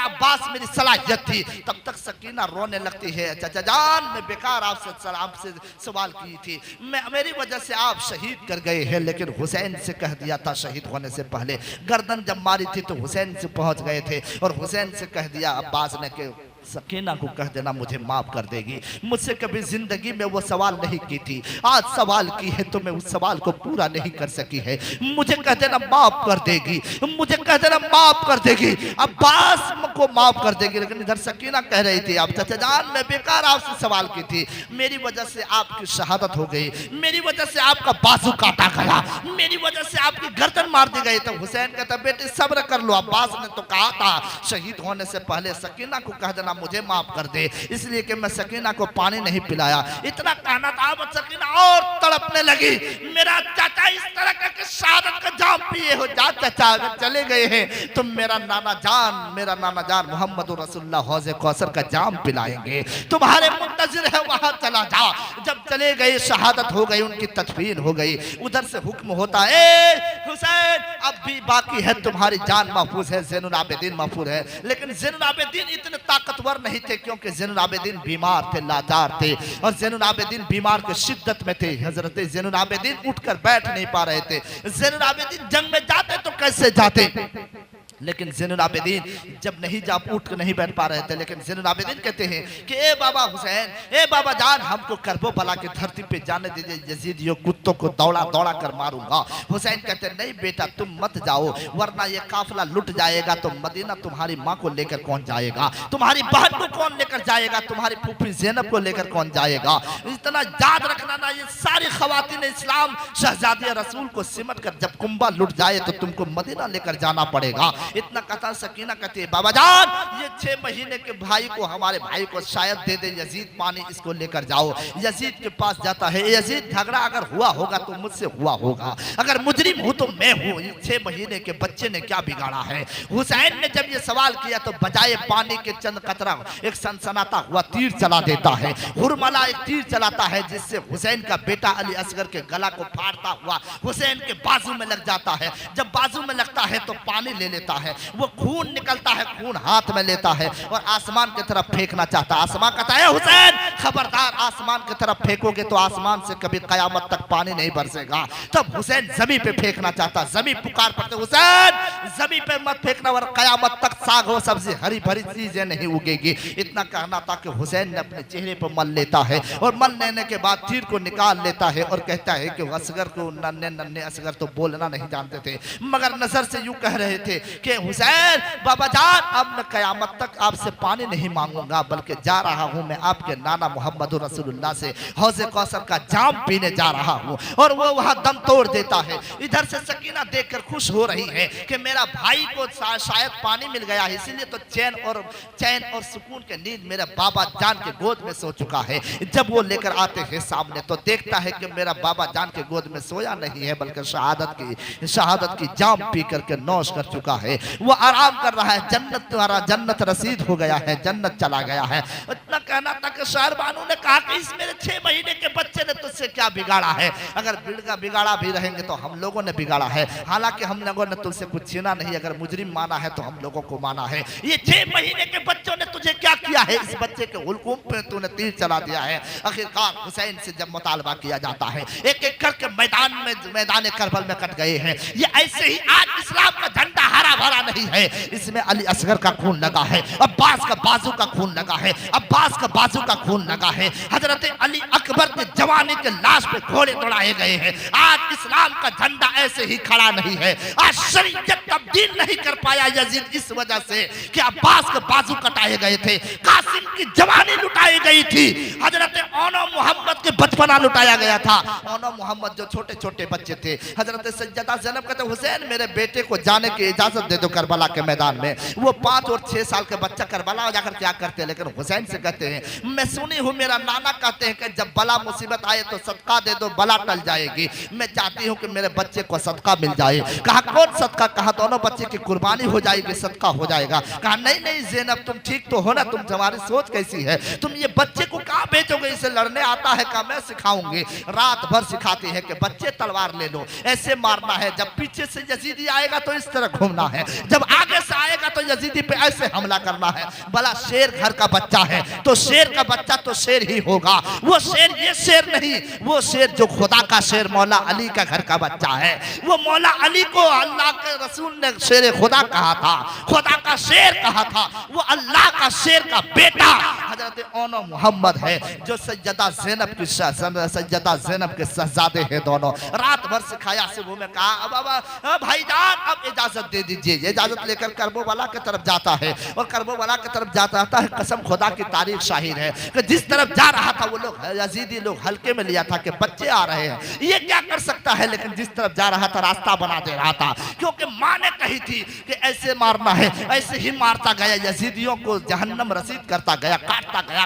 अब्बास मेरी सलाहियत थी। तब तक सकीना रोने लगती है, चाचा जान मैं बेकार आपसे सवाल की थी, मेरी वजह से आप शहीद कर गए हैं, लेकिन हुसैन से कह दिया था शहीद होने से पहले। गर्दन जब मारी थी तो हुसैन से पहुंच गए थे और हुसैन से कह दिया अब्बास ने कि सकीना को कह देना मुझे माफ कर देगी। मुझसे कभी जिंदगी में वो सवाल नहीं की थी, आज सवाल की है तो मैं उस सवाल को पूरा नहीं कर सकी है। मुझे कह देना माफ कर देगी, मुझे कह देना माफ कर देगी, अब्बास को माफ कर देगी। लेकिन इधर सकीना कह रही थी आप चाचा जान मैं बेकार आपसे सवाल की थी, मेरी वजह से आपकी शहादत हो गई, मेरी वजह से आपका बाजू काटा गया, मेरी वजह से आपकी गर्दन मार दी गई। तो हुसैन कहता बेटे सब्र कर लो, अब्बास ने तो कहा था शहीद होने से पहले सकीना को कह देना मुझे माफ कर दे, इसलिए कि मैं सकीना को पानी नहीं पिलाया। इतना कहना था अब सकीना और तड़पने लगी, मेरा चाचा इस तरह का शहादत का जाम पिए हो जा चाचा, अगर चले गए हैं तो मेरा नाना जान मोहम्मद रसूलुल्लाह हौज़े कौसर का जाम पिलाएंगे, तुम्हारे मुंतजिर है वहां चला जा। जब चले गए शहादत हो गई, उनकी तदफीन हो गई। उधर से हुक्म होता है हुसैन अब भी बाकी है, तुम्हारी जान महफूज है, ज़ैनुल आबिदीन महफूज है। लेकिन ज़ैनुल आबिदीन इतने ताकतवर नहीं थे क्योंकि ज़ैनुल आबिदीन बीमार थे, लाचार थे और ज़ैनुल आबिदीन बीमार के शिद्दत में थे। हजरत ज़ैनुल आबिदीन उठकर बैठ नहीं पा रहे थे। ज़ैनुल आबिदीन जंग में जाते तो कैसे जाते, लेकिन ज़ैनुल आबिदीन जब नहीं जा उठ कर नहीं बैठ पा रहे थे, लेकिन ज़ैनुल आबिदीन कहते हैं कि ए बाबा हुसैन, ए बाबा जान हमको करबो बला की धरती पे जाने दीजिए, यजीदियों कुत्तों को दौड़ा दौड़ा कर मारूंगा। हुसैन कहते नहीं बेटा तुम मत जाओ, वरना ये काफिला लुट जाएगा तो मदीना तुम्हारी माँ को लेकर कौन जाएगा, तुम्हारी बहन को कौन लेकर जाएगा, तुम्हारी फूफी ज़ैनब को लेकर कौन जाएगा। इतना याद रखना ना, ये सारी खवातीन इस्लाम शहजादिया रसूल को सिमट कर जब कुंबा लुट जाए तो तुमको मदीना लेकर जाना पड़ेगा। इतना कहता सकीना कहती है बाबा जान ये 6 महीने के भाई को, हमारे भाई को शायद दे दे यजीद पानी, इसको लेकर जाओ। यजीद के पास जाता है, यजीद झगड़ा अगर हुआ होगा तो मुझसे हुआ होगा, अगर मुजरिम हूं तो मैं हूं, 6 महीने के बच्चे ने क्या बिगाड़ा है। हुसैन ने जब ये सवाल किया तो बजाय पानी के चंद कतरा एक सनसनाता हुआ तीर चला देता है, हुरमला एक तीर चलाता है जिससे हुसैन का बेटा अली असगर के गला को फाड़ता हुआ हुसैन के बाजू में लग जाता है। जब बाजू में लगता है तो पानी ले लेता है, वो खून निकलता है, खून हाथ में लेता है और आसमान की तरफ फेंकना चाहता है। आसमान कहता है हुसैन खबरदार, आसमान की तरफ फेंकोगे तो आसमान से कभी कयामत तक पानी नहीं बरसेगा। तब हुसैन जमीन पे फेंकना चाहता, जमीन पुकार पड़ते हुसैन जमीन पे मत फेंकना वरना कयामत तक साग हो सब्जी हरी भरी चीजें नहीं उगेगी। इतना कहना था कि हुसैन ने अपने चेहरे पर मल लेता है और मल लेने के बाद तीर को निकाल लेता है और कहता है कि असगर को नन्हे नन्हे असगर तो बोलना नहीं जानते थे, मगर नजर से यूं कह रहे थे कि हुसैन बाबा जान अब मैं कयामत तक आपसे पानी नहीं मांगूंगा, बल्कि जा रहा हूं मैं आपके नाना मोहम्मद रसूलुल्लाह से हौज़े कौसर का जाम पीने जा रहा हूं। और वो वहां दम तोड़ देता है। इधर से सकीना देखकर खुश हो रही है कि मेरा भाई को शायद पानी मिल गया है, इसीलिए तो चैन और सुकून के नींद मेरे बाबा जान के गोद में सो चुका है। जब वो लेकर आते हैं सामने तो देखता है कि मेरा बाबा जान के गोद में सोया नहीं है, बल्कि शहादत की जाम पी करके नौश कर चुका है। वो आराम कर रहा है, जन्नत तुम्हारा जन्नत रसीद हो गया है, जन्नत चला गया है। इतना कहना था कि शहर बानू ने कहा कि इस मेरे 6 महीने के बच्चे ने तुझसे क्या बिगाड़ा है। अगर बिगाड़ा भी रहेंगे तो हम लोगों ने बिगाड़ा है, हालांकि हम लोगों ने तुझसे कुछ छीना नहीं। अगर मुजरिम माना है तो हम लोगों को माना है। ये 6 महीने के बच्चों ने तुझे क्या किया है? इस बच्चे के हुलकुम पे तूने तीर चला दिया है। आखिरकार हुसैन से जब मुतालबा किया जाता है, एक एक करके मैदान करबल में कट गए हैं। ये ऐसे ही आज इस्लाम का झंडा हरा भरा नहीं है, इसमें अली असगर का खून लगा है, अब्बास का बाजू का खून लगा है, अब्बास का बाजू का खून लगा है। हजरत अली अकबर के जवानी के लाश पे घोड़े दौड़ाए गए हैं। आज इस्लाम का झंडा ऐसे ही खड़ा नहीं है। आज शरीयत तब्दील नहीं कर पाया यजीद इस वजह से कि अब्बास के बाजू कटाए गए थे, कासिम की जवानी लुटाई गई थी, हजरत ओनो मोहम्मद के बचपना लुटाया गया था। ओनो मोहम्मद जो छोटे छोटे बच्चे थे, हजरत सैयदा ज़ैनब कहते हुसैन मेरे बेटे को जाने की इजाजत दे दो करबला के मैदान में। वो 5 और 6 साल के बच्चा करबला जाकर क्या करते हैं, लेकिन हुसैन से कहते हैं मैं सुनी हूँ मेरा नाना कहते हैं कि जब बला मुसीबत आए तो सदका दे दो, बला टल जाएगी। मैं चाहती हूँ कि मेरे बच्चे को सदका मिल जाए। कहा कौन सदका? कहा दोनों बच्चे की कुर्बानी हो जाएगी, सदका हो जाएगा। कहा नहीं नहीं ज़ैनब तुम ठीक तो हो ना, तुम तुम्हारी सोच कैसी है, तुम ये बच्चे को कहाँ भेजोगे, इसे लड़ने आता है? कहा मैं सिखाऊंगी। रात भर सिखाती है कि बच्चे तलवार ले लो, ऐसे मारना है, जब पीछे से यजीदी आएगा तो इस तरह घूमना है, जब आगे से आएगा तो यजीदी पे ऐसे हमला करना है। भला शेर घर का बच्चा है तो शेर का बच्चा तो शेर ही होगा। वो शेर ये शेर नहीं, वो शेर जो खुदा का शेर मौला अली का घर का बच्चा है। वो मौला अली को अल्लाह के रसूल ने शेर खुदा कहा था, खुदा का शेर कहा था। वो अल्लाह का शेर का बेटा हजरत ओनो मोहम्मद है जो सैयदा ज़ैनब के शहजादे हैं दोनों। रात भर सिखाया। सुबह में कहा बाबा भाईजान अब इजाजत दे दीजिए। इजाजत लेकर करबोवाला की तरफ जाता है और करबोवाला की तरफ जाता है। कसम खुदा की तारीख शाहिद है कि जिस तरफ जा रहा था वो लोग यजीदी लोग हल्के में लिया था कि बच्चे आ रहे हैं, ये क्या कर सकता है, लेकिन जिस तरफ जा रहा था रास्ता बना दे रहा था, क्योंकि माँ ने कही थी कि ऐसे मारना है। ऐसे ही मारता गया, यजीदियों को जहन्नम रसीद करता गया, काटता गया,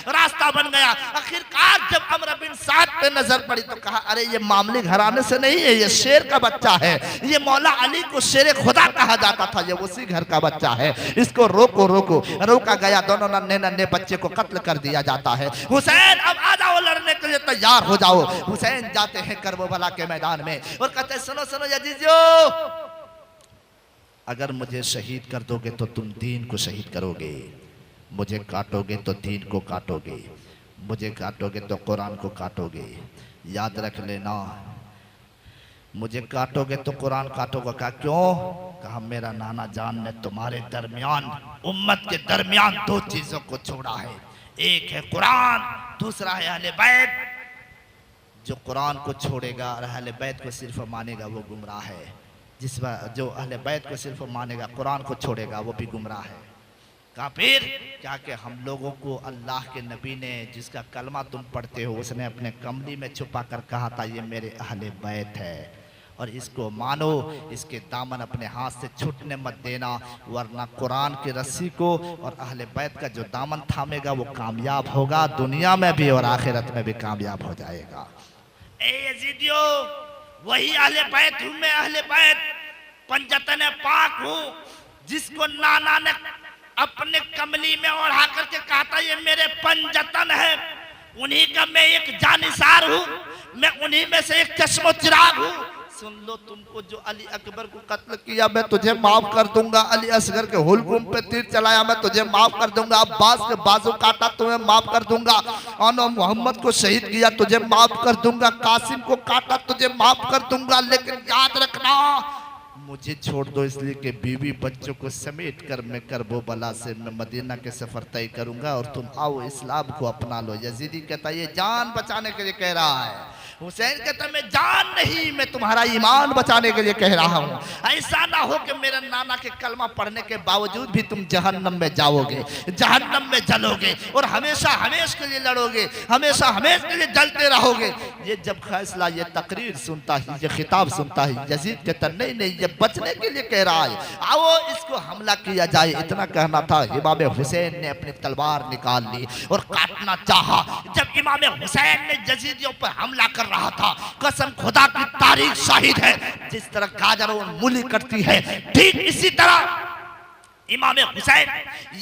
रास्ता बन गया। आखिरकार जब अमर बिन साद पे नजर पड़ी तो कहा अरे ये मामले घराने से नहीं है, ये शेर का बच्चा है। ये मौला अली को शेर खुदा कहा जाता था, ये उसी घर का बच्चा है, इसको रोको। रोका गया, दोनों नन्हे बच्चे को कत्ल कर दिया जाता है। हुसैन अब आ जाओ, लड़ने के लिए तैयार हो जाओ। हुसैन जाते हैं करबला के मैदान में और कहते हैं सुनो यजीदियों, अगर मुझे शहीद कर दोगे तो तुम दीन को शहीद करोगे, मुझे काटोगे तो दीन को काटोगे, मुझे काटोगे तो कुरान को काटोगे। याद रख लेना, मुझे काटोगे तो कुरान काटोगे। कहा क्यों? कहा मेरा नाना जान ने तुम्हारे दरमियान, उम्मत के दरमियान 2 चीजों को छोड़ा है, एक है कुरान, दूसरा है अहले बैत। जो कुरान को छोड़ेगा और अहले बैत को सिर्फ मानेगा वो गुमराह है। जो अहले बैत को सिर्फ मानेगा, कुरान को छोड़ेगा, वो भी गुमराह है। कहा फिर क्या कि हम लोगों को अल्लाह के नबी ने, जिसका कलमा तुम पढ़ते हो, उसने अपने कमली में छुपा कर कहा था ये मेरे अहले बैत है और इसको मानो, इसके दामन अपने हाथ से छूटने मत देना, वरना कुरान की रस्सी को और अहले बैत का जो दामन थामेगा वो कामयाब होगा, दुनिया में भी और आखिरत में भी कामयाब हो जाएगा। ए यजीदियो, वही अहले बैत हूँ मैं, अहले बैत पंजतन पाक हूँ, जिसको नाना ने अपने कमली में ओढ़ा करके कहा था ये मेरे पंजतन है, उन्हीं का मैं एक जानिसार हूँ, मैं उन्हीं में से एक चश्मो चिराग हूँ। सुन लो, तुमको जो अली अकबर को कत्ल किया मैं तुझे माफ कर दूंगा, अली असगर के हुलकुम पे तीर चलाया मैं तुझे माफ कर दूंगा, अब्बास के बाजू काटा तुम्हें माफ कर दूंगा, ओनो मोहम्मद को शहीद किया तुझे माफ कर दूंगा, कासिम को काटा तुझे माफ कर दूंगा, लेकिन याद रखना मुझे छोड़ दो, इसलिए कि बीवी बच्चों को समेट कर मैं करबला से मैं मदीना के सफर तय करूंगा और तुम आओ इस्लाम को अपना लो। यजीदी कहता ये जान बचाने के लिए कह रहा है। हुसैन कहता मैं जान नहीं, मैं तुम्हारा ईमान बचाने के लिए कह रहा हूँ। ऐसा ना हो कि मेरे नाना के कलमा पढ़ने के बावजूद भी तुम जहन्नम में जाओगे, जहन्नम में जलोगे और हमेशा हमेशा के लिए लड़ोगे, हमेशा हमेशा के लिए जलते रहोगे। ये जब फैसला, ये तकरीर सुनता है, ये खिताब सुनता है, यजीद कहता नहीं नहीं, ये बचने के लिए कह रहा है, आओ इसको हमला किया जाए। इतना कहना था, इमाम हुसैन ने अपनी तलवार निकाल ली और काटना चाहा। जब इमाम हुसैन ने यजीदियों पर हमला कर रहा था, कसम खुदा की तारीख शाहिद है, जिस तरह गाजर और मूली कटती है, ठीक इसी तरह इमाम हुसैन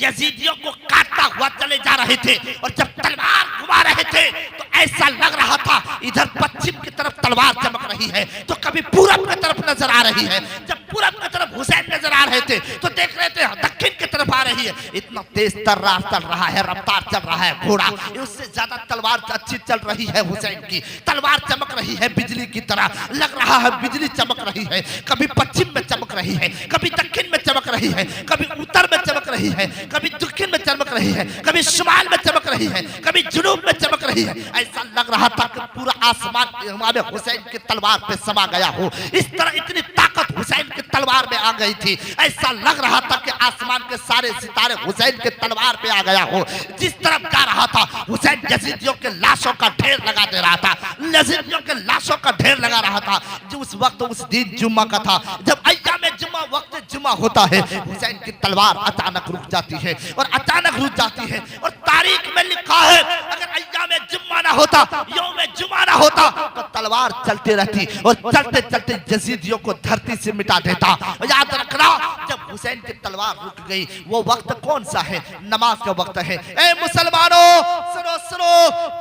यजीदियों को काटता हुआ चले जा रहे थे और जब तलवार घुमा रहे थे तो ऐसा लग रहा था इधर पश्चिम की तरफ तलवार चमक रही है तो कभी पूरब की तरफ नजर आ रही है। जब पूरब की तरफ हुसैन नजर आ रहे थे तो देख रहे थे दक्षिण की तरफ आ रही है। इतना तेज तर्रार चल रहा है, रफ्तार चल रहा है घोड़ा, उससे ज्यादा तलवार अच्छी चल रही है हुसैन की। तलवार चमक रही है बिजली की तरह, लग रहा है बिजली चमक रही है। कभी पश्चिम में चमक रही है, कभी दक्षिण में चमक रही है, कभी उत्तर में चमक रही है, कभी दक्षिण में चमक रही है, कभी शुमाल में चमक रही है, कभी जुनूब में चमक रही है। ऐसा लग रहा था कि पूरा आसमान इमाम हुसैन की तलवार पे समा गया हो। इस तरह इतनी ताकत हुसैन की तलवार में आ गई थी। ऐसा लग रहा था कि आसमान के सारे सितारे हुसैन के तलवार पे आ गया हो। जिस तरफ जा रहा था हुसैन यजीदियों के लाशों का ढेर लगा दे रहा था, यजीदियों के लाशों का ढेर लगा रहा था। जो उस वक्त उस दिन जुम्मा का था, जब अय्याम जुम्मा वक्त जुम्मा होता है, हुसैन की तलवार अचानक रुक जाती है और अचानक रुक जाती है। और तारीख में लिखा है अगर अय्याम जुम्मा ना होता, यौम जुम्मा ना होता तो तलवार चलती रहती और चलते चलते यजीदियों को धरती से मिटा देता। याद रखना जब हुसैन की तलवार रुक गई वो वक्त कौन सा है? नमाज का वक्त है। ए मुसलमानों सुनो सुनो,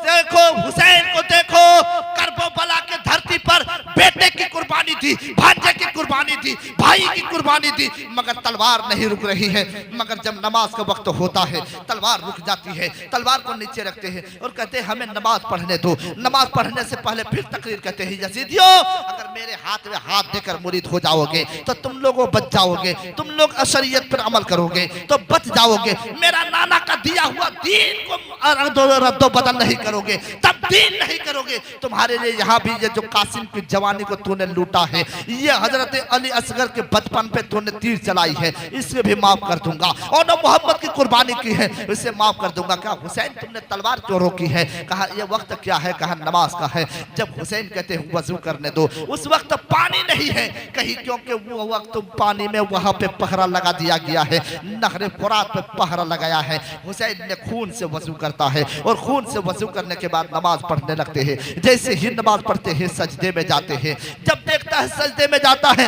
देखो हुसैन को देखो, करबला के धरती पर बेटे की कुर्बानी दी, भांजे की कुर्बानी दी, भाई की कुर्बानी दी, मगर तलवार नहीं रुक रही है। मगर जब नमाज का वक्त होता है तलवार रुक जाती है। तलवार को नीचे रखते हैं और कहते हैं हमें नमाज पढ़ने दो। नमाज पढ़ने से पहले फिर तकरीर कहते हैं यजीदियों अगर मेरे हाथ में हाथ देकर मुरीद हो जाओगे तो तुम लोगों बच जाओगे, तुम लोग शरीयत पर अमल करोगे तो बच जाओगे। मेरा नाना का दिया हुआ दीन को रद्दो बदल नहीं करोगे, तब्दील नहीं करोगे। तुम्हारे लिए यहाँ भी ये जो कासिम की जवानी को तूने लूटा है, ये हजरत अली असगर के बचपन पे तूने तीर चलाई है, इसे भी माफ कर दूंगा। और न मोहम्मद की कुर्बानी की है, इसे माफ कर दूंगा। क्या हुसैन तुमने तलवार क्यों रोकी है? कहा ये वक्त क्या है? कहा नमाज का है। जब हुसैन कहते हैं वजू करने दो, उस वक्त पानी नहीं है कहीं, क्योंकि वो वक्त पानी में वहां पे पहरा लगा दिया गया है, नहर फुरात पे पहरा लगाया है। हुसैन ने खून से वजू करता है और खून से वजू करने के बाद नमाज पढ़ने लगते हैं। जैसे ही नमाज पढ़ते हैं सजदे में जाते हैं। जब देखता है सजदे में जाता है,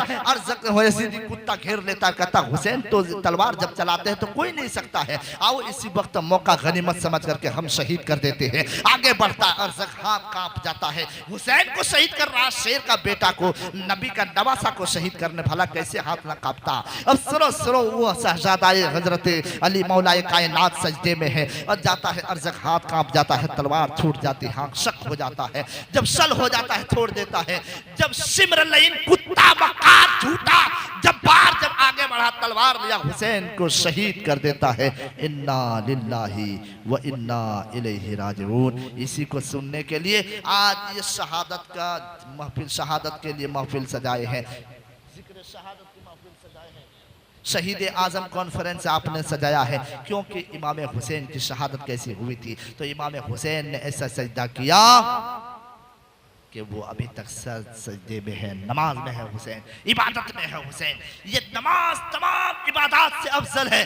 यजीदी कुत्ता घेर लेता, कहता हुसैन तो तलवार जब चलाते हैं तो कोई नहीं सकता है, आओ इसी वक्त मौका गनीमत समझ करके हम शहीद कर देते हैं। आगे बढ़ता है और हाथ कांप जाता है। हुसैन को शहीद कर रहा, शेर का बेटा को, नबी का नवासा को शहीद करने, भला कैसे हाथ ना कांपता। अब सुनो सुनो, वो शहजादाए हजरत अली मौलाए कायनात सजदे में है और जाता है, अर्ज़क हाथ कांप जाता है, तलवार छूट जाती है, शक हो जाता है। जब शल हो जाता है छोड़ देता है। जब सिमर लईन कुत्ता बकार झूठा जब्बार जब आगे बढ़ा, तलवार लिया, हुसैन को शहीद कर देता है। इन्ना लिल्लाही व इन्ना इलैहि राजिऊन। इसी को सुनने के लिए आज ये शहादत का महफिल, शहादत के लिए महफिल सजाए हैं, जिक्र शहादत की महफिल सजाए हैं। शहीद आजम कॉन्फ्रेंस आपने सजाया है, क्योंकि इमाम हुसैन की शहादत कैसी हुई थी। तो इमाम हुसैन ने ऐसा सजदा किया कि वो अभी तक सजदे में है, नमाज में है हुसैन, इबादत में है हुसैन। ये नमाज तमाम इबादत से अफजल है।